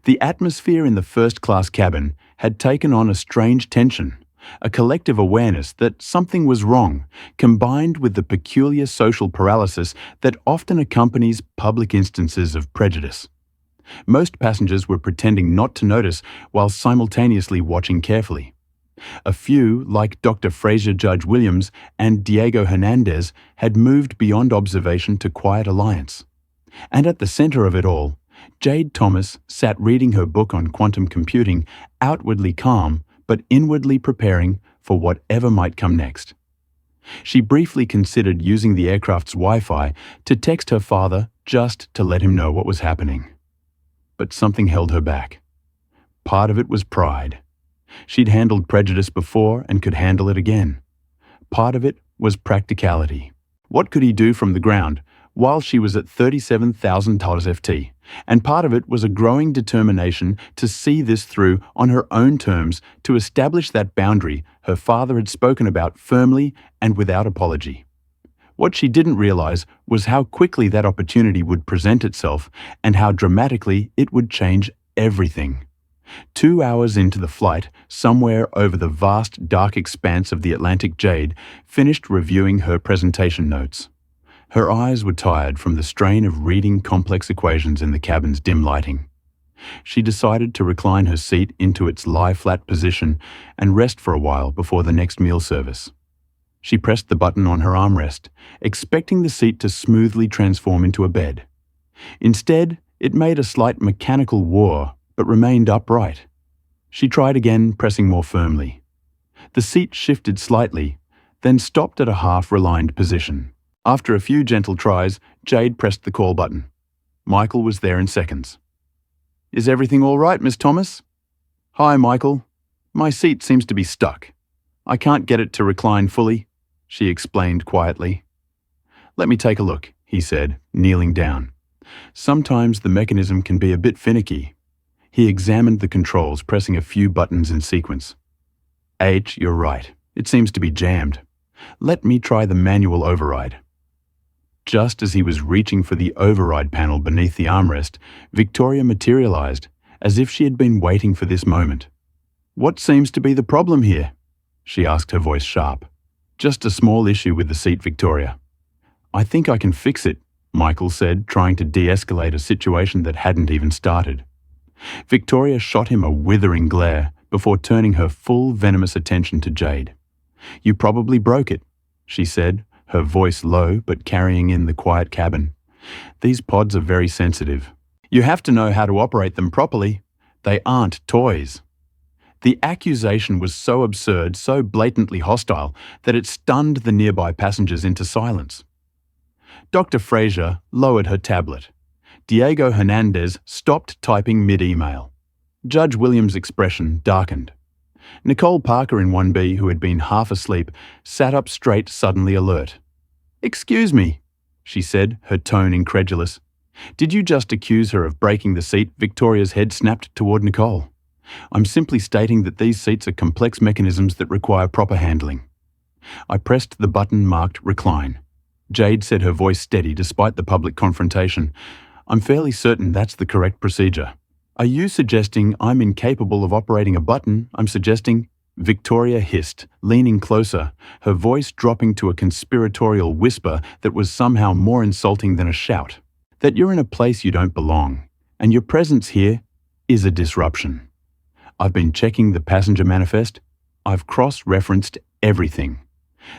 The atmosphere in the first-class cabin had taken on a strange tension, a collective awareness that something was wrong, combined with the peculiar social paralysis that often accompanies public instances of prejudice. Most passengers were pretending not to notice while simultaneously watching carefully. A few, like Dr. Fraser Judge Williams and Diego Hernandez, had moved beyond observation to quiet alliance. And at the center of it all, Jade Thomas sat reading her book on quantum computing, outwardly calm, but inwardly preparing for whatever might come next. She briefly considered using the aircraft's Wi-Fi to text her father just to let him know what was happening. But something held her back. Part of it was pride. She'd handled prejudice before and could handle it again. Part of it was practicality. What could he do from the ground while she was at $37,000 FT? And part of it was a growing determination to see this through on her own terms, to establish that boundary her father had spoken about firmly and without apology. What she didn't realize was how quickly that opportunity would present itself and how dramatically it would change everything. 2 hours into the flight, somewhere over the vast, dark expanse of the Atlantic, Jade finished reviewing her presentation notes. Her eyes were tired from the strain of reading complex equations in the cabin's dim lighting. She decided to recline her seat into its lie-flat position and rest for a while before the next meal service. She pressed the button on her armrest, expecting the seat to smoothly transform into a bed. Instead, it made a slight mechanical whir, but remained upright. She tried again, pressing more firmly. The seat shifted slightly, then stopped at a half-reclined position. After a few gentle tries, Jade pressed the call button. Michael was there in seconds. "Is everything all right, Miss Thomas?" "Hi, Michael. My seat seems to be stuck. I can't get it to recline fully," she explained quietly. "Let me take a look," he said, kneeling down. "Sometimes the mechanism can be a bit finicky." He examined the controls, pressing a few buttons in sequence. "H, you're right. It seems to be jammed. Let me try the manual override." Just as he was reaching for the override panel beneath the armrest, Victoria materialized, as if she had been waiting for this moment. "What seems to be the problem here?" she asked, her voice sharp. "Just a small issue with the seat, Victoria." "I think I can fix it," Michael said, trying to de-escalate a situation that hadn't even started. Victoria shot him a withering glare before turning her full venomous attention to Jade. "You probably broke it," she said, her voice low but carrying in the quiet cabin. "These pods are very sensitive. You have to know how to operate them properly. They aren't toys." The accusation was so absurd, so blatantly hostile, that it stunned the nearby passengers into silence. Dr. Fraser lowered her tablet. Diego Hernandez stopped typing mid-email. Judge Williams' expression darkened. Nicole Parker in 1B, who had been half asleep, sat up straight, suddenly alert. "Excuse me," she said, her tone incredulous. "Did you just accuse her of breaking the seat?" Victoria's head snapped toward Nicole. "I'm simply stating that these seats are complex mechanisms that require proper handling." I pressed the button marked recline. Jade said, her voice steady despite the public confrontation. "I'm fairly certain that's the correct procedure." "Are you suggesting I'm incapable of operating a button?" "I'm suggesting," Victoria hissed, leaning closer, her voice dropping to a conspiratorial whisper that was somehow more insulting than a shout, "that you're in a place you don't belong, and your presence here is a disruption. I've been checking the passenger manifest. I've cross-referenced everything.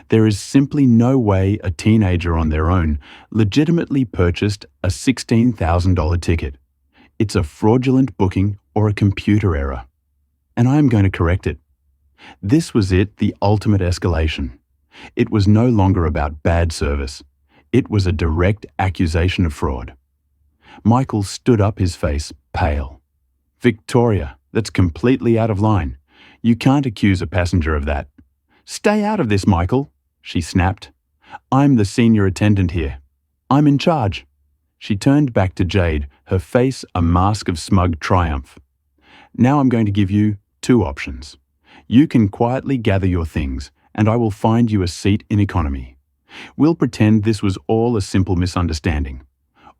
There is simply no way a teenager on their own legitimately purchased a $16,000 ticket. It's a fraudulent booking or a computer error. And I am going to correct it." This was it, the ultimate escalation. It was no longer about bad service. It was a direct accusation of fraud. Michael stood up, his face pale. "Victoria, that's completely out of line. You can't accuse a passenger of that." "Stay out of this, Michael," she snapped. "I'm the senior attendant here. I'm in charge." She turned back to Jade, her face a mask of smug triumph. "Now I'm going to give you two options. You can quietly gather your things, and I will find you a seat in economy. We'll pretend this was all a simple misunderstanding.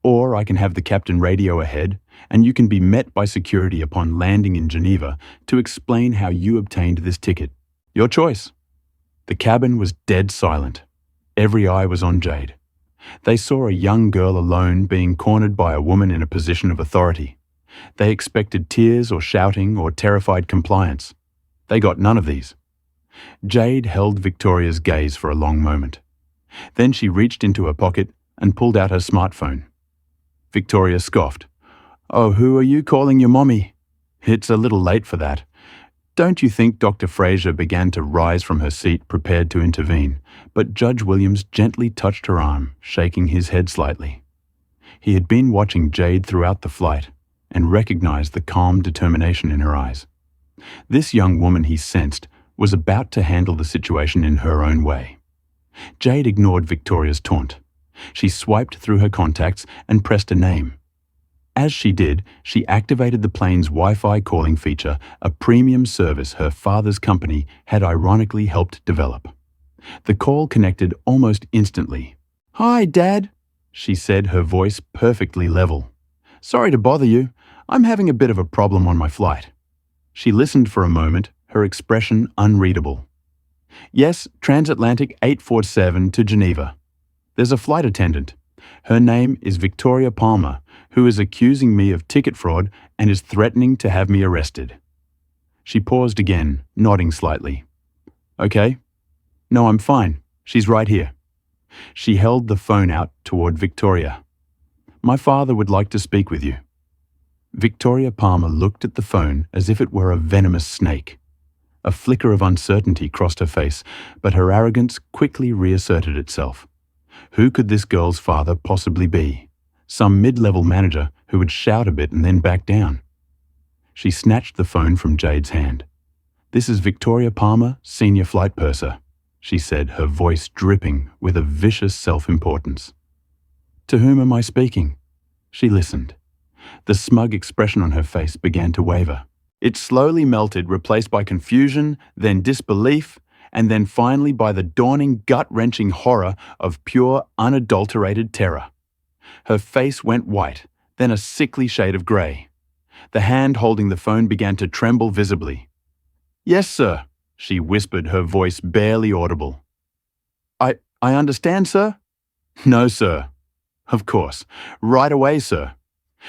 Or I can have the captain radio ahead, and you can be met by security upon landing in Geneva to explain how you obtained this ticket. Your choice." The cabin was dead silent. Every eye was on Jade. They saw a young girl alone being cornered by a woman in a position of authority. They expected tears or shouting or terrified compliance. They got none of these. Jade held Victoria's gaze for a long moment. Then she reached into her pocket and pulled out her smartphone. Victoria scoffed. "Oh, who are you calling your mommy? It's a little late for that." "Don't you think?" Dr. Fraser began to rise from her seat, prepared to intervene, but Judge Williams gently touched her arm, shaking his head slightly. He had been watching Jade throughout the flight and recognized the calm determination in her eyes. This young woman, he sensed, was about to handle the situation in her own way. Jade ignored Victoria's taunt. She swiped through her contacts and pressed a name. As she did, she activated the plane's Wi-Fi calling feature, a premium service her father's company had ironically helped develop. The call connected almost instantly. "Hi, Dad," she said, her voice perfectly level. "Sorry to bother you. I'm having a bit of a problem on my flight." She listened for a moment, her expression unreadable. "Yes, Transatlantic 847 to Geneva. There's a flight attendant. Her name is Victoria Palmer, who is accusing me of ticket fraud and is threatening to have me arrested." She paused again, nodding slightly. "Okay. No, I'm fine. She's right here." She held the phone out toward Victoria. "My father would like to speak with you." Victoria Palmer looked at the phone as if it were a venomous snake. A flicker of uncertainty crossed her face, but her arrogance quickly reasserted itself. Who could this girl's father possibly be? Some mid-level manager who would shout a bit and then back down. She snatched the phone from Jade's hand. "This is Victoria Palmer, senior flight purser," she said, her voice dripping with a vicious self-importance. "To whom am I speaking?" She listened. The smug expression on her face began to waver. It slowly melted, replaced by confusion, then disbelief, and then finally by the dawning, gut-wrenching horror of pure, unadulterated terror. Her face went white, then a sickly shade of grey. The hand holding the phone began to tremble visibly. "Yes, sir," she whispered, her voice barely audible. I understand, sir?" "No, sir." "Of course. Right away, sir."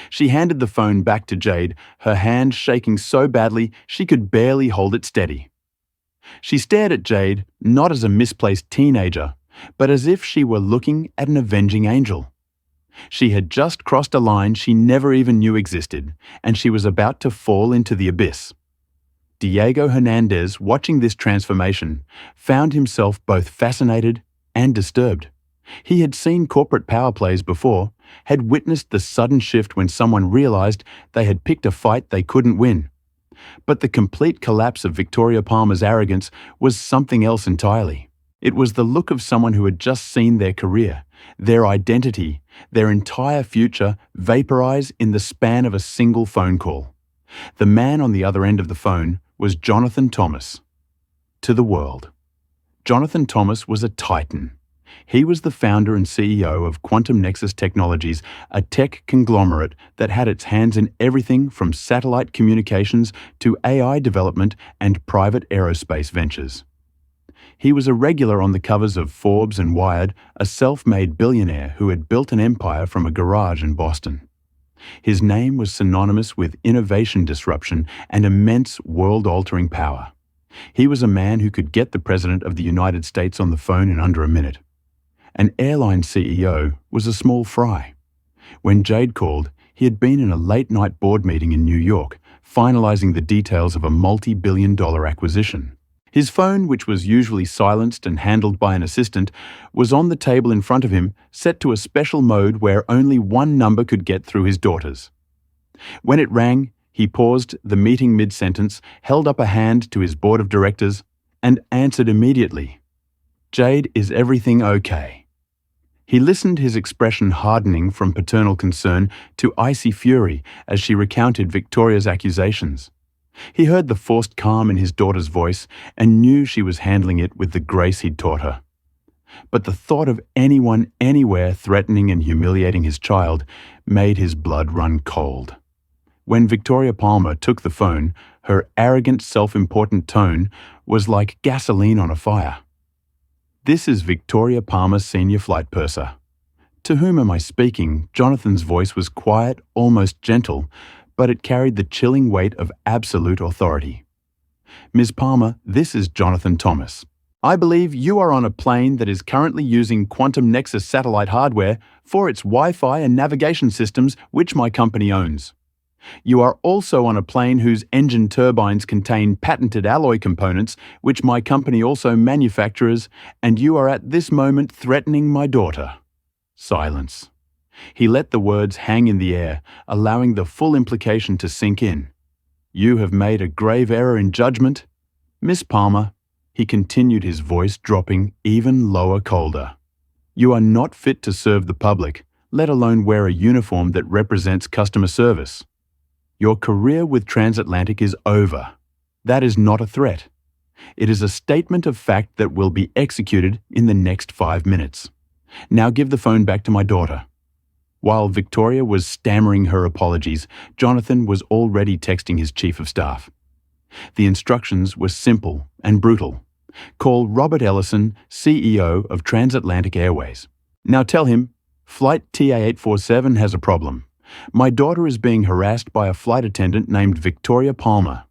She handed the phone back to Jade, her hand shaking so badly she could barely hold it steady. She stared at Jade, not as a misplaced teenager, but as if she were looking at an avenging angel. She had just crossed a line she never even knew existed, and she was about to fall into the abyss. Diego Hernandez, watching this transformation, found himself both fascinated and disturbed. He had seen corporate power plays before, had witnessed the sudden shift when someone realized they had picked a fight they couldn't win. But the complete collapse of Victoria Palmer's arrogance was something else entirely. It was the look of someone who had just seen their career, their identity, their entire future vaporize in the span of a single phone call. The man on the other end of the phone was Jonathan Thomas. To the world. Jonathan Thomas was a titan. He was the founder and CEO of Quantum Nexus Technologies, a tech conglomerate that had its hands in everything from satellite communications to AI development and private aerospace ventures. He was a regular on the covers of Forbes and Wired, a self-made billionaire who had built an empire from a garage in Boston. His name was synonymous with innovation disruption and immense world-altering power. He was a man who could get the President of the United States on the phone in under a minute. An airline CEO was a small fry. When Jade called, he had been in a late-night board meeting in New York, finalizing the details of a multi-billion-dollar acquisition. His phone, which was usually silenced and handled by an assistant, was on the table in front of him, set to a special mode where only one number could get through his daughters. When it rang, he paused the meeting mid-sentence, held up a hand to his board of directors, and answered immediately. Jade, is everything okay?" He listened, his expression hardening from paternal concern to icy fury as she recounted Victoria's accusations. He heard the forced calm in his daughter's voice and knew she was handling it with the grace he'd taught her. But the thought of anyone anywhere threatening and humiliating his child made his blood run cold. When Victoria Palmer took the phone, her arrogant, self-important tone was like gasoline on a fire. "This is Victoria Palmer, Senior Flight Purser." "To whom am I speaking?" Jonathan's voice was quiet, almost gentle, but it carried the chilling weight of absolute authority. "Ms. Palmer, this is Jonathan Thomas. I believe you are on a plane that is currently using Quantum Nexus satellite hardware for its Wi-Fi and navigation systems, which my company owns. You are also on a plane whose engine turbines contain patented alloy components, which my company also manufactures, and you are at this moment threatening my daughter." Silence. He let the words hang in the air, allowing the full implication to sink in. "You have made a grave error in judgment. Miss Palmer," he continued, his voice dropping even lower, colder. "You are not fit to serve the public, let alone wear a uniform that represents customer service. Your career with Transatlantic is over. That is not a threat. It is a statement of fact that will be executed in the next 5 minutes. Now give the phone back to my daughter." While Victoria was stammering her apologies, Jonathan was already texting his chief of staff. The instructions were simple and brutal. "Call Robert Ellison, CEO of Transatlantic Airways. Now tell him, Flight TA847 has a problem. My daughter is being harassed by a flight attendant named Victoria Palmer."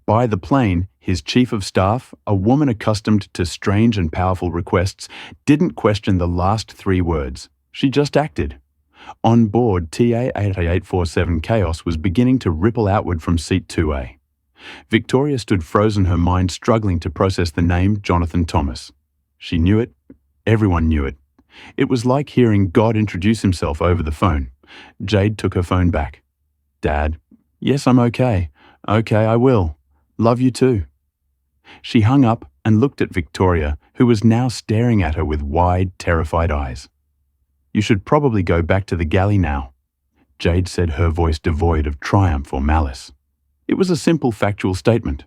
By the plane, his chief of staff, a woman accustomed to strange and powerful requests, didn't question the last 3 words. She just acted. On board, TA8847 chaos was beginning to ripple outward from seat 2A. Victoria stood frozen, her mind struggling to process the name Jonathan Thomas. She knew it. Everyone knew it. It was like hearing God introduce himself over the phone. Jade took her phone back. "Dad, yes, I'm okay. Okay, I will. Love you too." She hung up and looked at Victoria, who was now staring at her with wide, terrified eyes. "You should probably go back to the galley now," Jade said, her voice devoid of triumph or malice. It was a simple factual statement.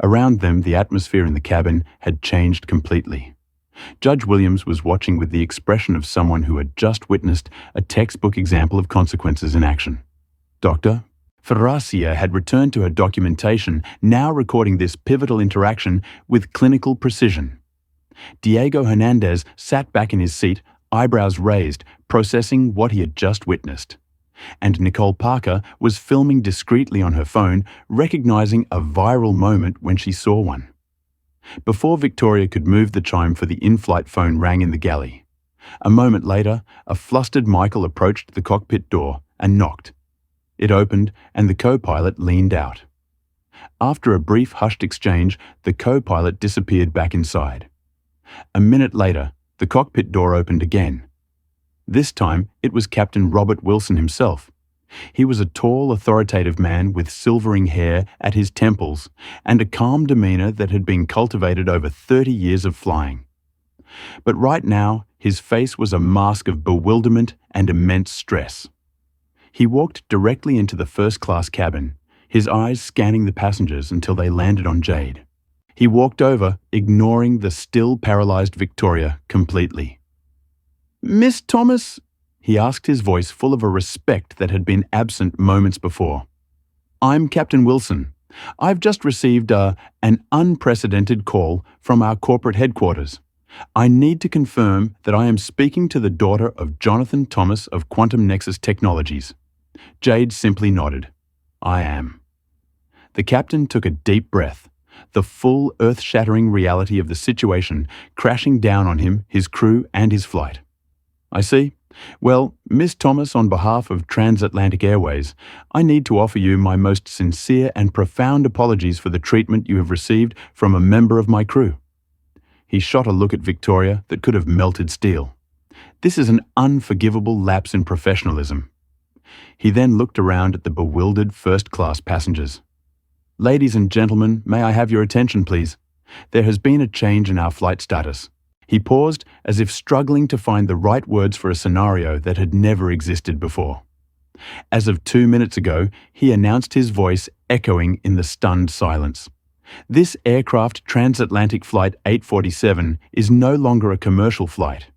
Around them, the atmosphere in the cabin had changed completely. Judge Williams was watching with the expression of someone who had just witnessed a textbook example of consequences in action. Dr. Faracia had returned to her documentation, now recording this pivotal interaction with clinical precision. Diego Hernandez sat back in his seat, eyebrows raised, processing what he had just witnessed. And Nicole Parker was filming discreetly on her phone, recognizing a viral moment when she saw one. Before Victoria could move, the chime for the in-flight phone rang in the galley. A moment later, a flustered Michael approached the cockpit door and knocked. It opened, and the co-pilot leaned out. After a brief hushed exchange, the co-pilot disappeared back inside. A minute later, the cockpit door opened again. This time, it was Captain Robert Wilson himself. He was a tall, authoritative man with silvering hair at his temples and a calm demeanor that had been cultivated over 30 years of flying. But right now, his face was a mask of bewilderment and immense stress. He walked directly into the first-class cabin, his eyes scanning the passengers until they landed on Jade. He walked over, ignoring the still paralyzed Victoria completely. "Miss Thomas?" he asked, his voice full of a respect that had been absent moments before. "I'm Captain Wilson. I've just received an unprecedented call from our corporate headquarters. I need to confirm that I am speaking to the daughter of Jonathan Thomas of Quantum Nexus Technologies." Jade simply nodded. "I am." The captain took a deep breath, the full earth-shattering reality of the situation crashing down on him, his crew, and his flight. "I see. Well, Miss Thomas, on behalf of Transatlantic Airways, I need to offer you my most sincere and profound apologies for the treatment you have received from a member of my crew." He shot a look at Victoria that could have melted steel. This is an unforgivable lapse in professionalism. He then looked around at the bewildered first-class passengers. "Ladies and gentlemen, may I have your attention, please? There has been a change in our flight status. He paused as if struggling to find the right words for a scenario that had never existed before. As of 2 minutes ago, he announced, his voice echoing in the stunned silence. This aircraft, Transatlantic Flight 847, is no longer a commercial flight.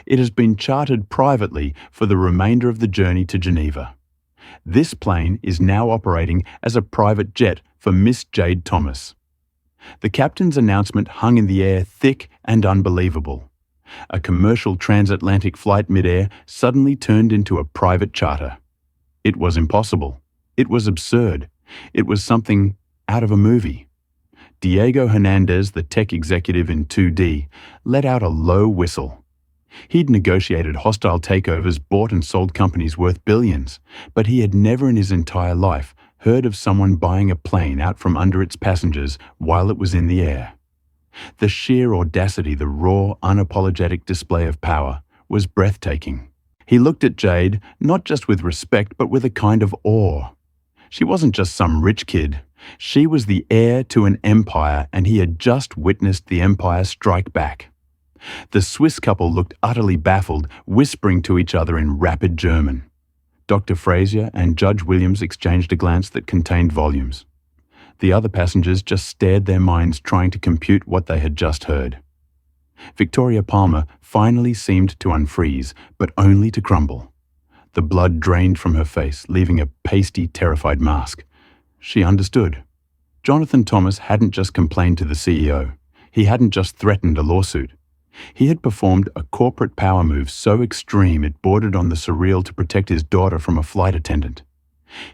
It has been chartered privately for the remainder of the journey to Geneva. This plane is now operating as a private jet for Miss Jade Thomas. The captain's announcement hung in the air, thick and unbelievable. A commercial transatlantic flight mid-air suddenly turned into a private charter. It was impossible. It was absurd. It was something out of a movie. Diego Hernandez, the tech executive in 2D, let out a low whistle. He'd negotiated hostile takeovers, bought and sold companies worth billions, but he had never in his entire life heard of someone buying a plane out from under its passengers while it was in the air. The sheer audacity, the raw, unapologetic display of power, was breathtaking. He looked at Jade, not just with respect, but with a kind of awe. She wasn't just some rich kid. She was the heir to an empire, and he had just witnessed the empire strike back. The Swiss couple looked utterly baffled, whispering to each other in rapid German. Dr. Fraser and Judge Williams exchanged a glance that contained volumes. The other passengers just stared, their minds trying to compute what they had just heard. Victoria Palmer finally seemed to unfreeze, but only to crumble. The blood drained from her face, leaving a pasty, terrified mask. She understood. Jonathan Thomas hadn't just complained to the CEO. He hadn't just threatened a lawsuit. He had performed a corporate power move so extreme it bordered on the surreal to protect his daughter from a flight attendant.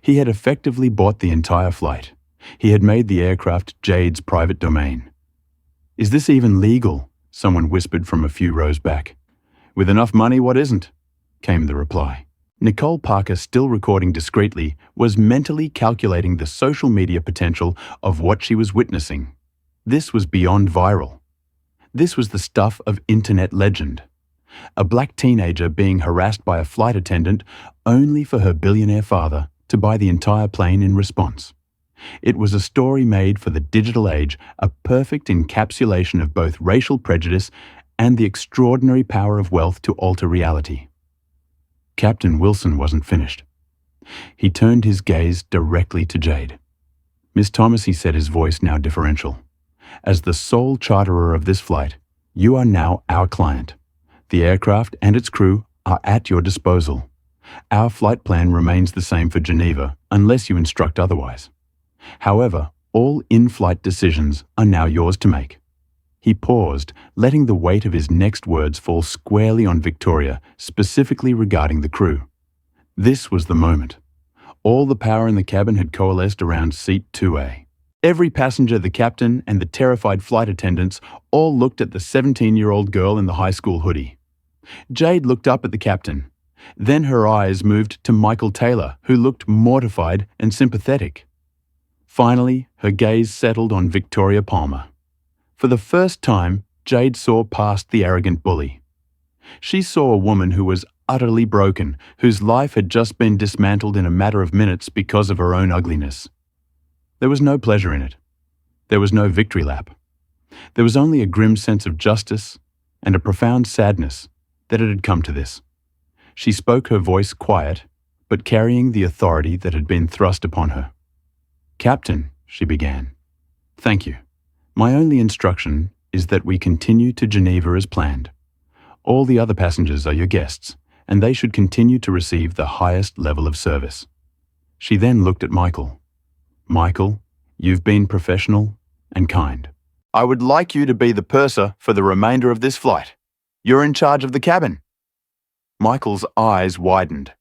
He had effectively bought the entire flight. He had made the aircraft Jade's private domain. "Is this even legal?" someone whispered from a few rows back. "With enough money, what isn't?" came the reply. Nicole Parker, still recording discreetly, was mentally calculating the social media potential of what she was witnessing. This was beyond viral. This was the stuff of internet legend. A black teenager being harassed by a flight attendant only for her billionaire father to buy the entire plane in response. It was a story made for the digital age, a perfect encapsulation of both racial prejudice and the extraordinary power of wealth to alter reality. Captain Wilson wasn't finished. He turned his gaze directly to Jade. "Miss Thomas," he said, his voice now deferential, "as the sole charterer of this flight, you are now our client. The aircraft and its crew are at your disposal. Our flight plan remains the same for Geneva, unless you instruct otherwise. However, all in-flight decisions are now yours to make." He paused, letting the weight of his next words fall squarely on Victoria, specifically regarding the crew. This was the moment. All the power in the cabin had coalesced around seat 2A. Every passenger, the captain, and the terrified flight attendants all looked at the 17-year-old girl in the high school hoodie. Jade looked up at the captain. Then her eyes moved to Michael Taylor, who looked mortified and sympathetic. Finally, her gaze settled on Victoria Palmer. For the first time, Jade saw past the arrogant bully. She saw a woman who was utterly broken, whose life had just been dismantled in a matter of minutes because of her own ugliness. There was no pleasure in it. There was no victory lap. There was only a grim sense of justice and a profound sadness that it had come to this. She spoke, her voice quiet, but carrying the authority that had been thrust upon her. "Captain," she began, "thank you. My only instruction is that we continue to Geneva as planned. All the other passengers are your guests, and they should continue to receive the highest level of service." She then looked at Michael. "Michael, you've been professional and kind. I would like you to be the purser for the remainder of this flight. You're in charge of the cabin." Michael's eyes widened.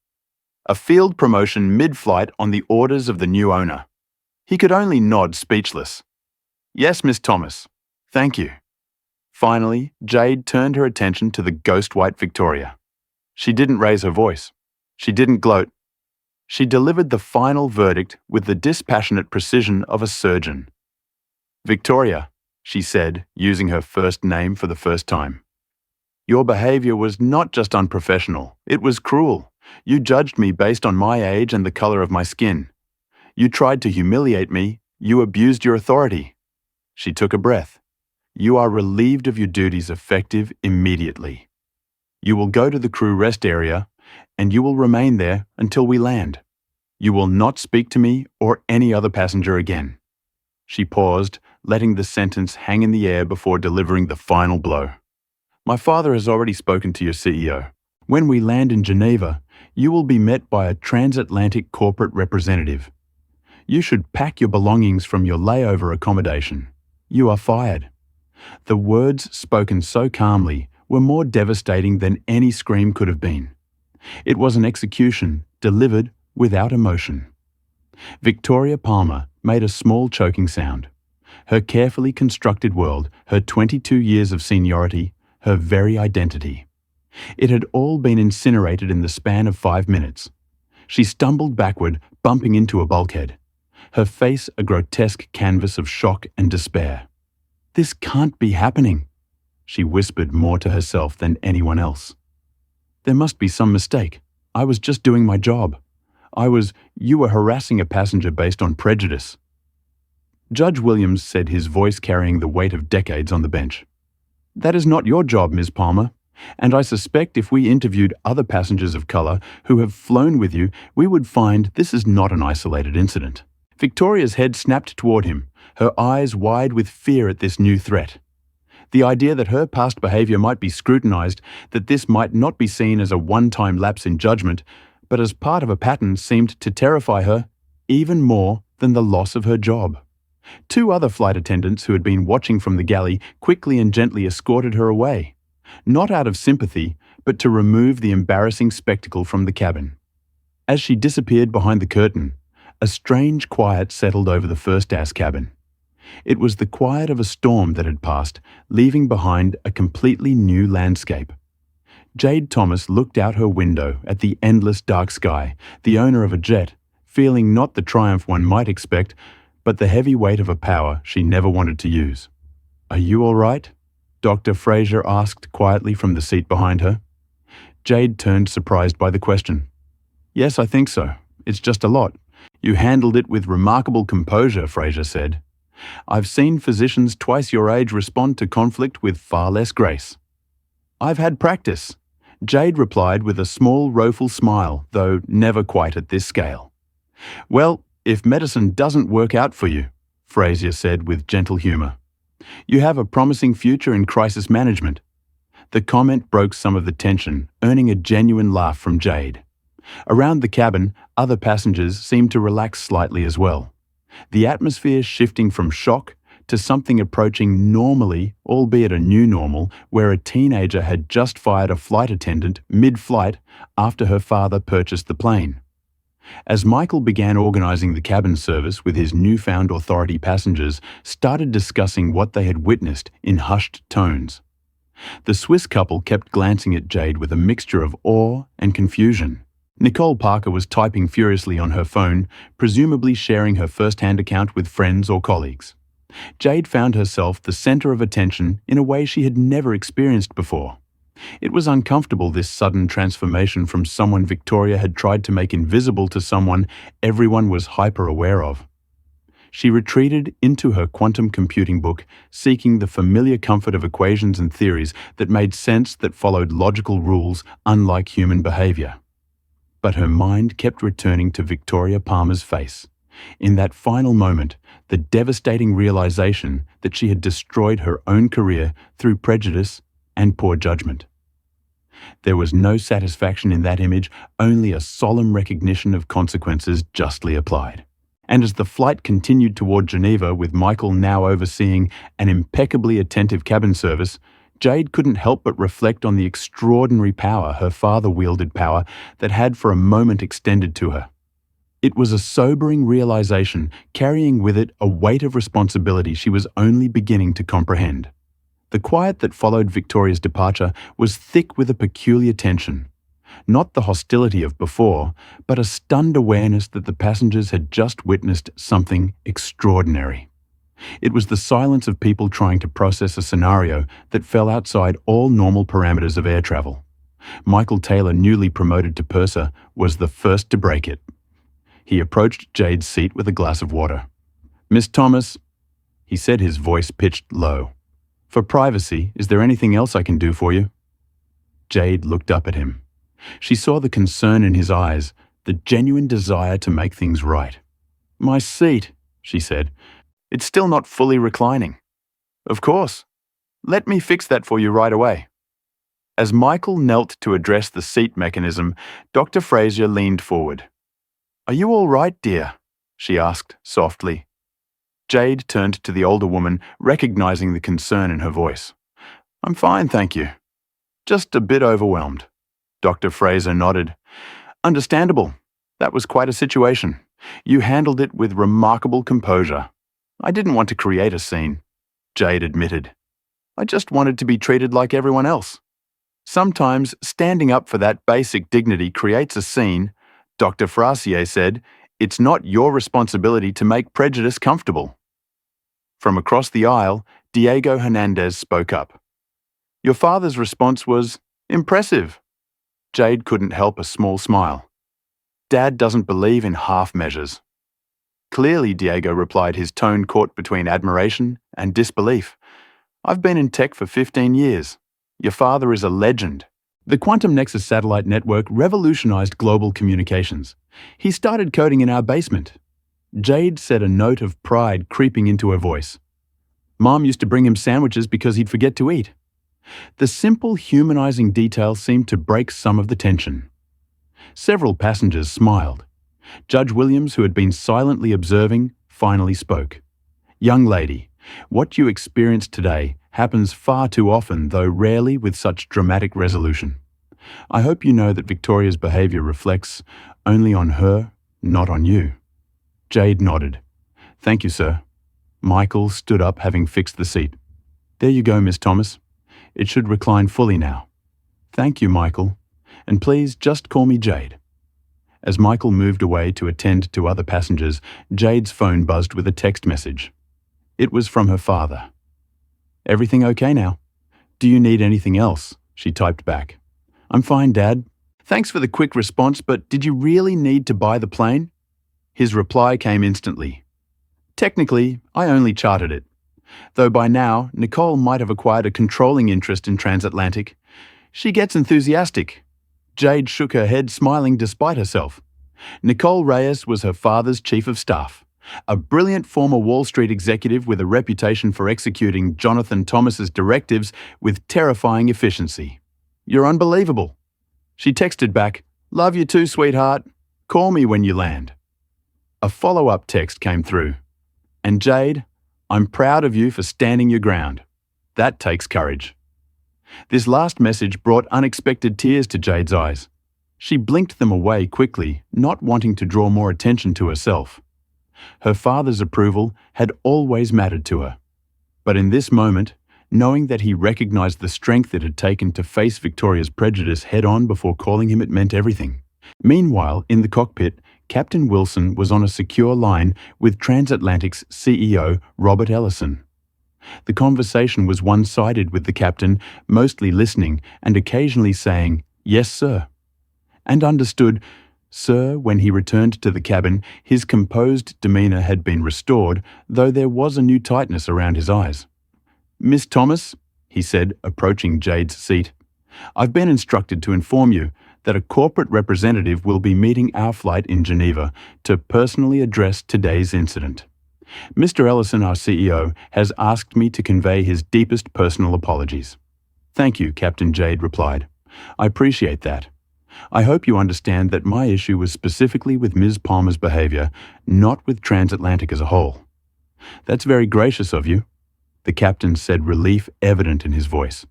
A field promotion mid-flight on the orders of the new owner. He could only nod, speechless. "Yes, Miss Thomas. Thank you." Finally, Jade turned her attention to the ghost-white Victoria. She didn't raise her voice. She didn't gloat. She delivered the final verdict with the dispassionate precision of a surgeon. "Victoria," she said, using her first name for the first time, "your behavior was not just unprofessional, it was cruel. You judged me based on my age and the color of my skin. You tried to humiliate me. You abused your authority." She took a breath. You are relieved of your duties effective immediately. You will go to the crew rest area, and you will remain there until we land. You will not speak to me or any other passenger again." She paused, letting the sentence hang in the air before delivering the final blow. "My father has already spoken to your CEO. When we land in Geneva, you will be met by a transatlantic corporate representative. You should pack your belongings from your layover accommodation. You are fired." The words, spoken so calmly, were more devastating than any scream could have been. It was an execution delivered without emotion. Victoria Palmer made a small choking sound. Her carefully constructed world, her 22 years of seniority, her very identity. It had all been incinerated in the span of 5 minutes. She stumbled backward, bumping into a bulkhead, her face a grotesque canvas of shock and despair. "This can't be happening," she whispered more to herself than anyone else. "There must be some mistake. I was just doing my job. You were harassing a passenger based on prejudice." Judge Williams said, his voice carrying the weight of decades on the bench. "That is not your job, Ms. Palmer, and I suspect if we interviewed other passengers of color who have flown with you, we would find this is not an isolated incident." Victoria's head snapped toward him, her eyes wide with fear at this new threat. The idea that her past behavior might be scrutinized, that this might not be seen as a one-time lapse in judgment, but as part of a pattern, seemed to terrify her even more than the loss of her job. 2 other flight attendants who had been watching from the galley quickly and gently escorted her away, not out of sympathy, but to remove the embarrassing spectacle from the cabin. As she disappeared behind the curtain, a strange quiet settled over the first-class cabin. It was the quiet of a storm that had passed, leaving behind a completely new landscape. Jade Thomas looked out her window at the endless dark sky, the owner of a jet, feeling not the triumph one might expect, but the heavy weight of a power she never wanted to use. "Are you all right?" Dr. Fraser asked quietly from the seat behind her. Jade turned, surprised by the question. "Yes, I think so. It's just a lot. You handled it with remarkable composure," Fraser said. "I've seen physicians twice your age respond to conflict with far less grace." "I've had practice," Jade replied with a small, rueful smile, though never quite at this scale. "Well, if medicine doesn't work out for you," Fraser said with gentle humor, "you have a promising future in crisis management." The comment broke some of the tension, earning a genuine laugh from Jade. Around the cabin, other passengers seemed to relax slightly as well, the atmosphere shifting from shock to something approaching normally, albeit a new normal, where a teenager had just fired a flight attendant mid-flight after her father purchased the plane. As Michael began organizing the cabin service with his newfound authority, passengers started discussing what they had witnessed in hushed tones. The Swiss couple kept glancing at Jade with a mixture of awe and confusion. Nicole Parker was typing furiously on her phone, presumably sharing her first-hand account with friends or colleagues. Jade found herself the center of attention in a way she had never experienced before. It was uncomfortable, this sudden transformation from someone Victoria had tried to make invisible to someone everyone was hyper-aware of. She retreated into her quantum computing book, seeking the familiar comfort of equations and theories that made sense, that followed logical rules unlike human behavior. But her mind kept returning to Victoria Palmer's face. In that final moment, the devastating realization that she had destroyed her own career through prejudice and poor judgment. There was no satisfaction in that image, only a solemn recognition of consequences justly applied. And as the flight continued toward Geneva, with Michael now overseeing an impeccably attentive cabin service, Jade couldn't help but reflect on the extraordinary power her father wielded, power that had for a moment extended to her. It was a sobering realization, carrying with it a weight of responsibility she was only beginning to comprehend. The quiet that followed Victoria's departure was thick with a peculiar tension. Not the hostility of before, but a stunned awareness that the passengers had just witnessed something extraordinary. It was the silence of people trying to process a scenario that fell outside all normal parameters of air travel. Michael Taylor, newly promoted to purser, was the first to break it. He approached Jade's seat with a glass of water. "Miss Thomas," he said, his voice pitched low. For privacy, is there anything else I can do for you? Jade looked up at him. She saw the concern in his eyes, the genuine desire to make things right. My seat, she said. It's still not fully reclining. Of course. Let me fix that for you right away. As Michael knelt to address the seat mechanism, Dr. Fraser leaned forward. Are you all right, dear? She asked softly. Jade turned to the older woman, recognizing the concern in her voice. I'm fine, thank you. Just a bit overwhelmed. Dr. Fraser nodded. Understandable. That was quite a situation. You handled it with remarkable composure. I didn't want to create a scene, Jade admitted. I just wanted to be treated like everyone else. Sometimes standing up for that basic dignity creates a scene. Dr. Fraser said, it's not your responsibility to make prejudice comfortable. From across the aisle, Diego Hernandez spoke up. Your father's response was impressive. Jade couldn't help a small smile. Dad doesn't believe in half measures. Clearly, Diego replied, his tone caught between admiration and disbelief. I've been in tech for 15 years. Your father is a legend. The Quantum Nexus satellite network revolutionized global communications. He started coding in our basement. Jade said, a note of pride creeping into her voice. Mom used to bring him sandwiches because he'd forget to eat. The simple, humanizing detail seemed to break some of the tension. Several passengers smiled. Judge Williams, who had been silently observing, finally spoke. Young lady, what you experienced today happens far too often, though rarely with such dramatic resolution. I hope you know that Victoria's behavior reflects only on her, not on you. Jade nodded. Thank you, sir. Michael stood up, having fixed the seat. There you go, Miss Thomas. It should recline fully now. Thank you, Michael. And please just call me Jade. As Michael moved away to attend to other passengers, Jade's phone buzzed with a text message. It was from her father. Everything okay now? Do you need anything else? She typed back. I'm fine, Dad. Thanks for the quick response, but did you really need to buy the plane? His reply came instantly. Technically, I only chartered it. Though by now, Nicole might have acquired a controlling interest in transatlantic. She gets enthusiastic. Jade shook her head, smiling despite herself. Nicole Reyes was her father's chief of staff, a brilliant former Wall Street executive with a reputation for executing Jonathan Thomas's directives with terrifying efficiency. You're unbelievable. She texted back, Love you too, sweetheart. Call me when you land. A follow-up text came through. And Jade, I'm proud of you for standing your ground. That takes courage. This last message brought unexpected tears to Jade's eyes. She blinked them away quickly, not wanting to draw more attention to herself. Her father's approval had always mattered to her. But in this moment, knowing that he recognized the strength it had taken to face Victoria's prejudice head-on before calling him, it meant everything. Meanwhile, in the cockpit, Captain Wilson was on a secure line with Transatlantic's CEO, Robert Ellison. The conversation was one-sided, with the captain mostly listening and occasionally saying, Yes, sir. And understood, sir, when he returned to the cabin, his composed demeanor had been restored, though there was a new tightness around his eyes. Miss Thomas, he said, approaching Jade's seat, I've been instructed to inform you that a corporate representative will be meeting our flight in Geneva to personally address today's incident. Mr. Ellison, our CEO, has asked me to convey his deepest personal apologies. Thank you, Captain Jade replied. I appreciate that. I hope you understand that my issue was specifically with Ms. Palmer's behavior, not with Transatlantic as a whole. That's very gracious of you, the captain said, relief evident in his voice.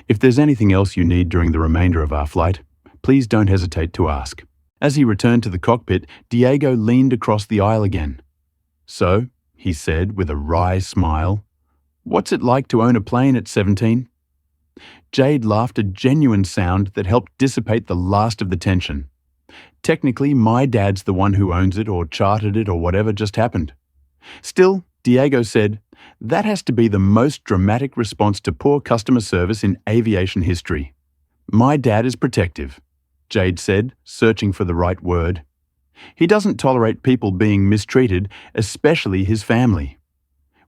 If there's anything else you need during the remainder of our flight, please don't hesitate to ask. As he returned to the cockpit, Diego leaned across the aisle again. So, he said with a wry smile, what's it like to own a plane at 17? Jade laughed, a genuine sound that helped dissipate the last of the tension. Technically, my dad's the one who owns it or chartered it or whatever just happened. Still, Diego said, that has to be the most dramatic response to poor customer service in aviation history. My dad is protective, Jade said, searching for the right word. He doesn't tolerate people being mistreated, especially his family.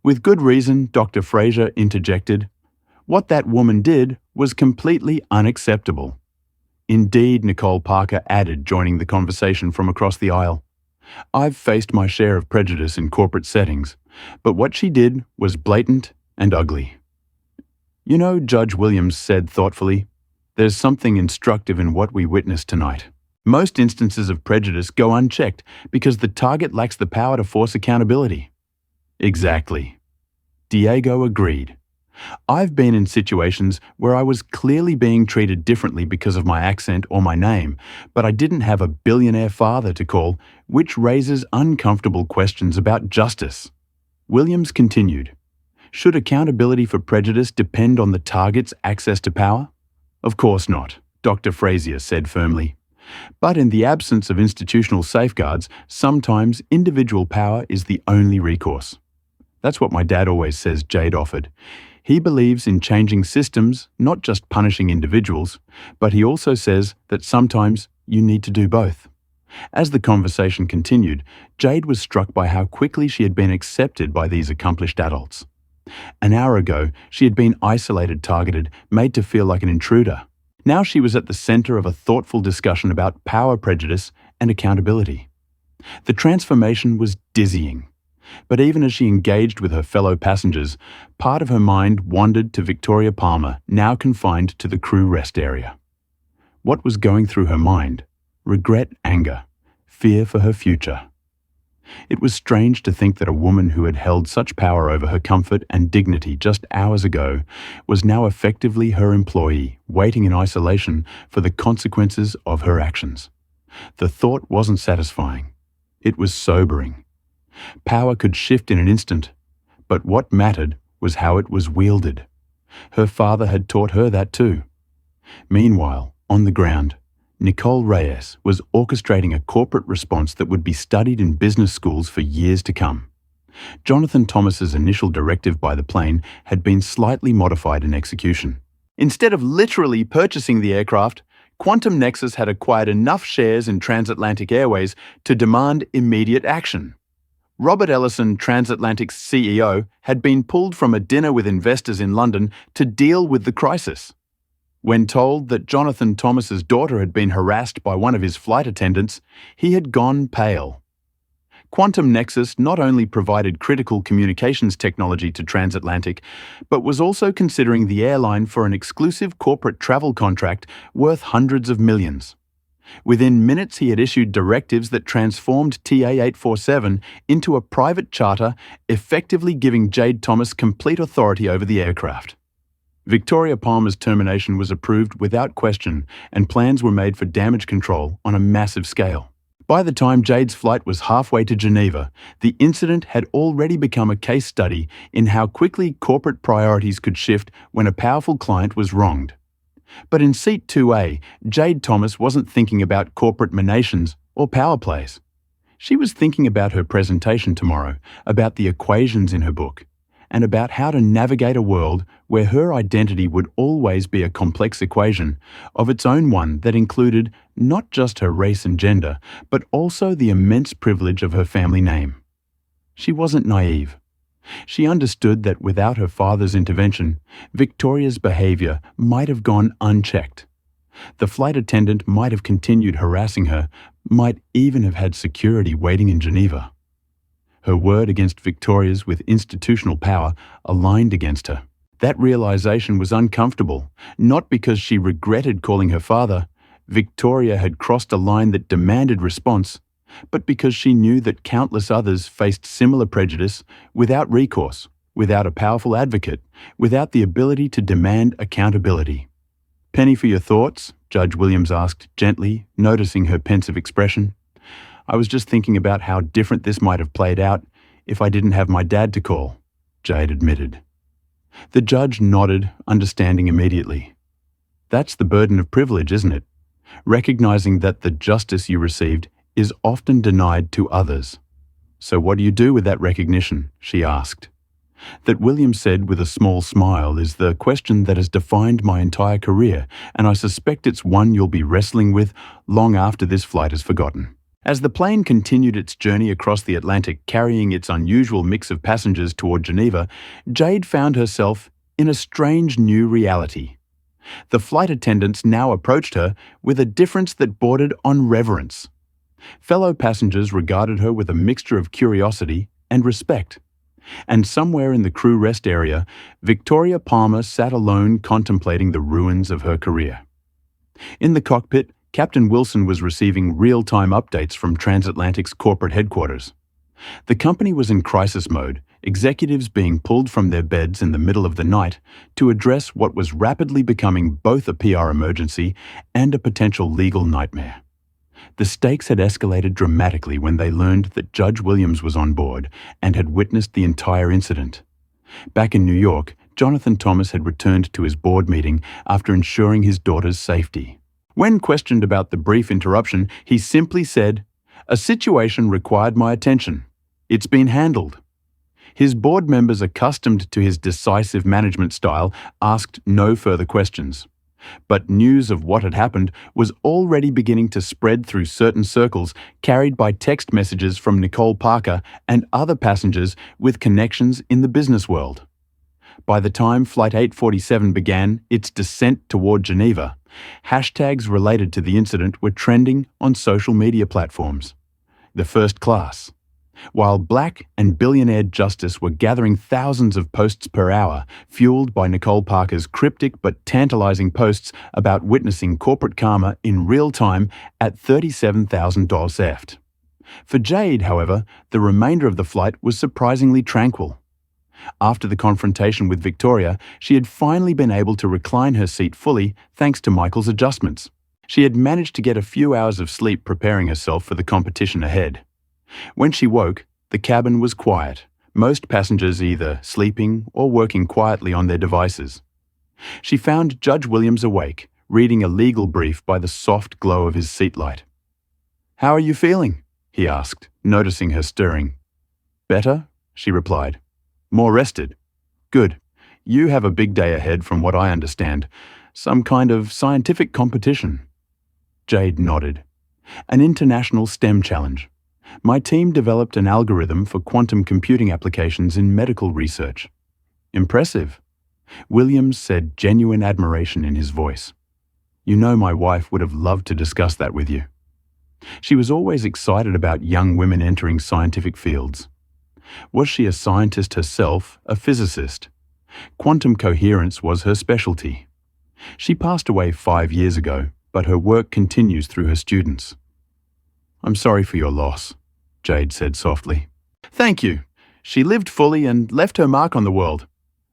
With good reason, Dr. Fraser interjected, What that woman did was completely unacceptable. Indeed, Nicole Parker added, joining the conversation from across the aisle. I've faced my share of prejudice in corporate settings, but what she did was blatant and ugly. You know, Judge Williams said thoughtfully, there's something instructive in what we witnessed tonight. Most instances of prejudice go unchecked because the target lacks the power to force accountability. Exactly. Diego agreed. I've been in situations where I was clearly being treated differently because of my accent or my name, but I didn't have a billionaire father to call, which raises uncomfortable questions about justice. Williams continued, should accountability for prejudice depend on the target's access to power? Of course not, Dr. Frazier said firmly. But in the absence of institutional safeguards, sometimes individual power is the only recourse. That's what my dad always says, Jade offered. He believes in changing systems, not just punishing individuals, but he also says that sometimes you need to do both. As the conversation continued, Jade was struck by how quickly she had been accepted by these accomplished adults. An hour ago, she had been isolated, targeted, made to feel like an intruder. Now she was at the center of a thoughtful discussion about power prejudice and accountability. The transformation was dizzying. But even as she engaged with her fellow passengers, part of her mind wandered to Victoria Palmer, now confined to the crew rest area. What was going through her mind? Regret, anger, fear for her future. It was strange to think that a woman who had held such power over her comfort and dignity just hours ago was now effectively her employee, waiting in isolation for the consequences of her actions. The thought wasn't satisfying. It was sobering. Power could shift in an instant, but what mattered was how it was wielded. Her father had taught her that too. Meanwhile, on the ground, Nicole Reyes was orchestrating a corporate response that would be studied in business schools for years to come. Jonathan Thomas's initial directive by the plane had been slightly modified in execution. Instead of literally purchasing the aircraft, Quantum Nexus had acquired enough shares in Transatlantic Airways to demand immediate action. Robert Ellison, Transatlantic's CEO, had been pulled from a dinner with investors in London to deal with the crisis. When told that Jonathan Thomas's daughter had been harassed by one of his flight attendants, he had gone pale. Quantum Nexus not only provided critical communications technology to Transatlantic, but was also considering the airline for an exclusive corporate travel contract worth hundreds of millions. Within minutes, he had issued directives that transformed TA-847 into a private charter, effectively giving Jade Thomas complete authority over the aircraft. Victoria Palmer's termination was approved without question, and plans were made for damage control on a massive scale. By the time Jade's flight was halfway to Geneva, the incident had already become a case study in how quickly corporate priorities could shift when a powerful client was wronged. But in Seat 2A, Jade Thomas wasn't thinking about corporate machinations or power plays. She was thinking about her presentation tomorrow, about the equations in her book, and about how to navigate a world where her identity would always be a complex equation of its own, one that included not just her race and gender, but also the immense privilege of her family name. She wasn't naive. She understood that without her father's intervention, Victoria's behavior might have gone unchecked. The flight attendant might have continued harassing her, might even have had security waiting in Geneva. Her word against Victoria's with institutional power aligned against her. That realization was uncomfortable, not because she regretted calling her father. Victoria had crossed a line that demanded response, but because she knew that countless others faced similar prejudice without recourse, without a powerful advocate, without the ability to demand accountability. Penny for your thoughts? Judge Williams asked gently, noticing her pensive expression. I was just thinking about how different this might have played out if I didn't have my dad to call, Jade admitted. The judge nodded, understanding immediately. That's the burden of privilege, isn't it? Recognizing that the justice you received is often denied to others. So what do you do with that recognition? She asked. That Williams said with a small smile is the question that has defined my entire career, and I suspect it's one you'll be wrestling with long after this flight is forgotten. As the plane continued its journey across the Atlantic, carrying its unusual mix of passengers toward Geneva, Jade found herself in a strange new reality. The flight attendants now approached her with a difference that bordered on reverence. Fellow passengers regarded her with a mixture of curiosity and respect. And somewhere in the crew rest area, Victoria Palmer sat alone contemplating the ruins of her career. In the cockpit, Captain Wilson was receiving real-time updates from Transatlantic's corporate headquarters. The company was in crisis mode, executives being pulled from their beds in the middle of the night to address what was rapidly becoming both a PR emergency and a potential legal nightmare. The stakes had escalated dramatically when they learned that Judge Williams was on board and had witnessed the entire incident. Back in New York, Jonathan Thomas had returned to his board meeting after ensuring his daughter's safety. When questioned about the brief interruption, he simply said, "A situation required my attention. It's been handled." His board members, accustomed to his decisive management style, asked no further questions. But news of what had happened was already beginning to spread through certain circles, carried by text messages from Nicole Parker and other passengers with connections in the business world. By the time Flight 847 began its descent toward Geneva, hashtags related to the incident were trending on social media platforms. The first class. While Black and billionaire Justice were gathering thousands of posts per hour, fueled by Nicole Parker's cryptic but tantalizing posts about witnessing corporate karma in real time at $37,000 theft. For Jade, however, the remainder of the flight was surprisingly tranquil. After the confrontation with Victoria, she had finally been able to recline her seat fully thanks to Michael's adjustments. She had managed to get a few hours of sleep preparing herself for the competition ahead. When she woke, the cabin was quiet, most passengers either sleeping or working quietly on their devices. She found Judge Williams awake, reading a legal brief by the soft glow of his seat light. "How are you feeling?" he asked, noticing her stirring. "Better," she replied. "More rested." "Good. You have a big day ahead from what I understand. Some kind of scientific competition." Jade nodded. "An international STEM challenge. My team developed an algorithm for quantum computing applications in medical research." "Impressive." Williams said, genuine admiration in his voice. "You know my wife would have loved to discuss that with you." She was always excited about young women entering scientific fields. Was she a scientist herself, a physicist? Quantum coherence was her specialty. She passed away 5 years ago, but her work continues through her students. "I'm sorry for your loss," Jade said softly. "Thank you. She lived fully and left her mark on the world.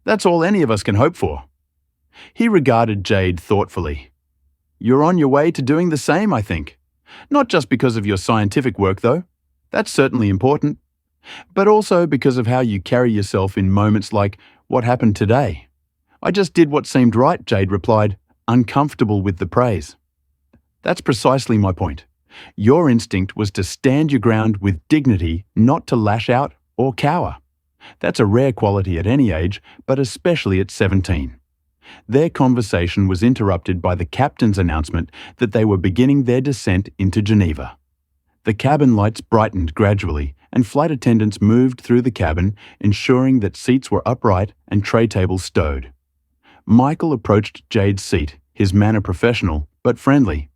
That's all any of us can hope for." He regarded Jade thoughtfully. "You're on your way to doing the same, I think. Not just because of your scientific work, though. That's certainly important. But also because of how you carry yourself in moments like what happened today." "I just did what seemed right," Jade replied, uncomfortable with the praise. "That's precisely my point. Your instinct was to stand your ground with dignity, not to lash out or cower. That's a rare quality at any age, but especially at 17. Their conversation was interrupted by the captain's announcement that they were beginning their descent into Geneva. The cabin lights brightened gradually, and flight attendants moved through the cabin, ensuring that seats were upright and tray tables stowed. Michael approached Jade's seat, his manner professional but friendly.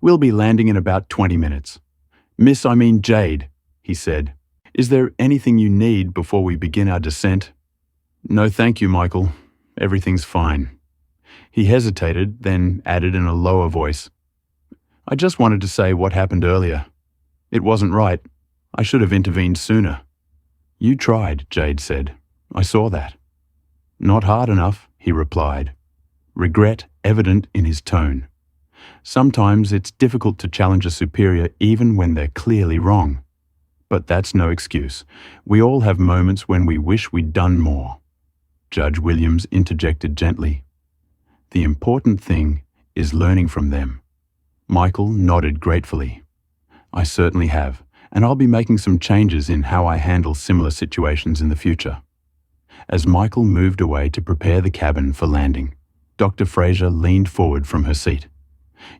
"We'll be landing in about 20 minutes. I mean Jade," he said. "Is there anything you need before we begin our descent?" "No, thank you, Michael. Everything's fine." He hesitated, then added in a lower voice, "I just wanted to say what happened earlier. It wasn't right. I should have intervened sooner." "You tried," Jade said. "I saw that." "Not hard enough," he replied, regret evident in his tone. Sometimes it's difficult to challenge a superior even when they're clearly wrong. But that's no excuse. We all have moments when we wish we'd done more. Judge Williams interjected gently. The important thing is learning from them. Michael nodded gratefully. I certainly have, and I'll be making some changes in how I handle similar situations in the future. As Michael moved away to prepare the cabin for landing, Dr. Fraser leaned forward from her seat.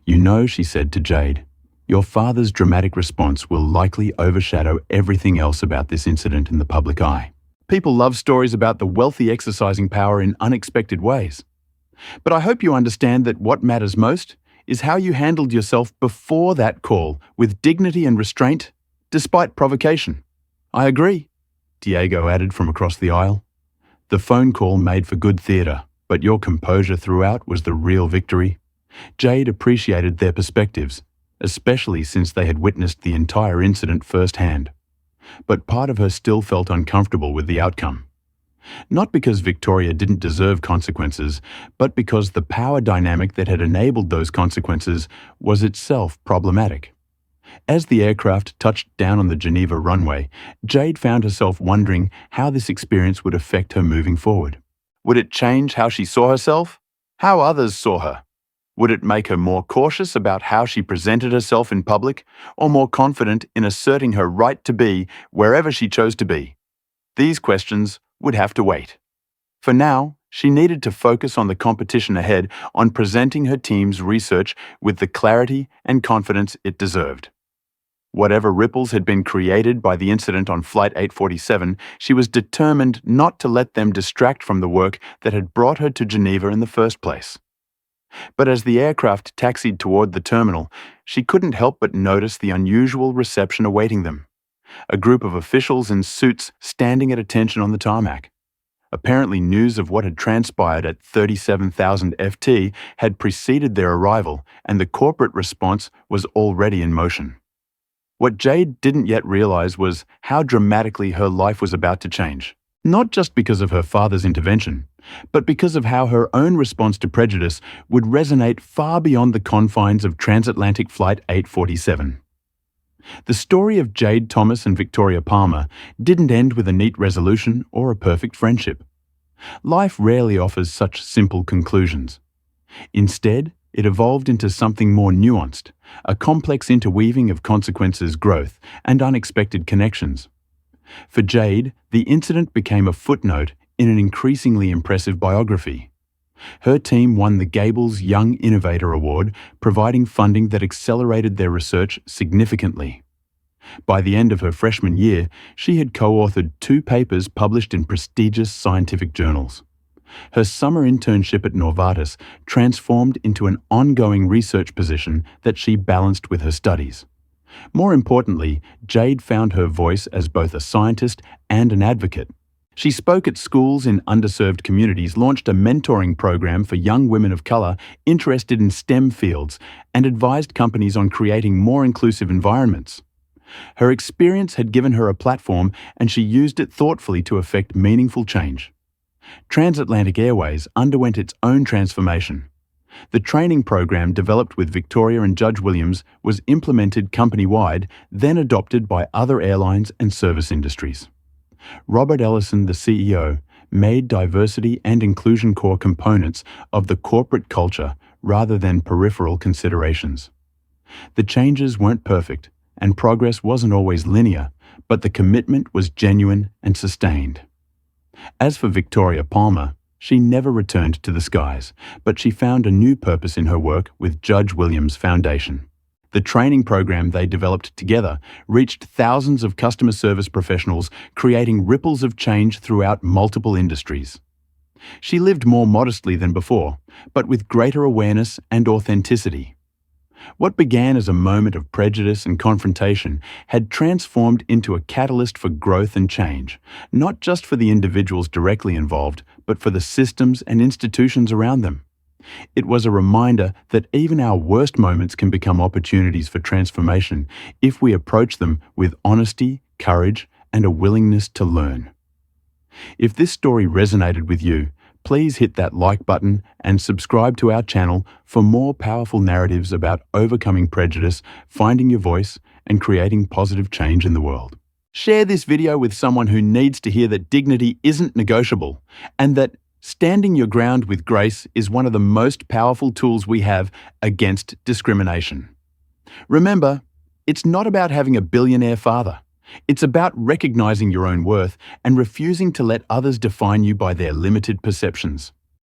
You know, she said to Jade, your father's dramatic response will likely overshadow everything else about this incident in the public eye. People love stories about the wealthy exercising power in unexpected ways. But I hope you understand that what matters most is how you handled yourself before that call with dignity and restraint, despite provocation. I agree, Diego added from across the aisle. The phone call made for good theatre, but your composure throughout was the real victory. Jade appreciated their perspectives, especially since they had witnessed the entire incident firsthand. But part of her still felt uncomfortable with the outcome. Not because Victoria didn't deserve consequences, but because the power dynamic that had enabled those consequences was itself problematic. As the aircraft touched down on the Geneva runway, Jade found herself wondering how this experience would affect her moving forward. Would it change how she saw herself? How others saw her? Would it make her more cautious about how she presented herself in public, or more confident in asserting her right to be wherever she chose to be? These questions would have to wait. For now, she needed to focus on the competition ahead, on presenting her team's research with the clarity and confidence it deserved. Whatever ripples had been created by the incident on Flight 847, she was determined not to let them distract from the work that had brought her to Geneva in the first place. But as the aircraft taxied toward the terminal, she couldn't help but notice the unusual reception awaiting them. A group of officials in suits standing at attention on the tarmac. Apparently news of what had transpired at 37,000 FT had preceded their arrival, and the corporate response was already in motion. What Jade didn't yet realize was how dramatically her life was about to change. Not just because of her father's intervention, but because of how her own response to prejudice would resonate far beyond the confines of transatlantic Flight 847. The story of Jade Thomas and Victoria Palmer didn't end with a neat resolution or a perfect friendship. Life rarely offers such simple conclusions. Instead, it evolved into something more nuanced, a complex interweaving of consequences, growth, and unexpected connections. For Jade, the incident became a footnote in an increasingly impressive biography. Her team won the Gables Young Innovator Award, providing funding that accelerated their research significantly. By the end of her freshman year, she had co-authored 2 papers published in prestigious scientific journals. Her summer internship at Novartis transformed into an ongoing research position that she balanced with her studies. More importantly, Jade found her voice as both a scientist and an advocate. She spoke at schools in underserved communities, launched a mentoring program for young women of color interested in STEM fields, and advised companies on creating more inclusive environments. Her experience had given her a platform, and she used it thoughtfully to effect meaningful change. Transatlantic Airways underwent its own transformation. The training program developed with Victoria and Judge Williams was implemented company-wide, then adopted by other airlines and service industries. Robert Ellison, the CEO, made diversity and inclusion core components of the corporate culture rather than peripheral considerations. The changes weren't perfect, and progress wasn't always linear, but the commitment was genuine and sustained. As for Victoria Palmer, she never returned to the skies, but she found a new purpose in her work with Judge Williams Foundation. The training program they developed together reached thousands of customer service professionals, creating ripples of change throughout multiple industries. She lived more modestly than before, but with greater awareness and authenticity. What began as a moment of prejudice and confrontation had transformed into a catalyst for growth and change, not just for the individuals directly involved, but for the systems and institutions around them. It was a reminder that even our worst moments can become opportunities for transformation if we approach them with honesty, courage, and a willingness to learn. If this story resonated with you, please hit that like button and subscribe to our channel for more powerful narratives about overcoming prejudice, finding your voice, and creating positive change in the world. Share this video with someone who needs to hear that dignity isn't negotiable, and that standing your ground with grace is one of the most powerful tools we have against discrimination. Remember, it's not about having a billionaire father. It's about recognizing your own worth and refusing to let others define you by their limited perceptions.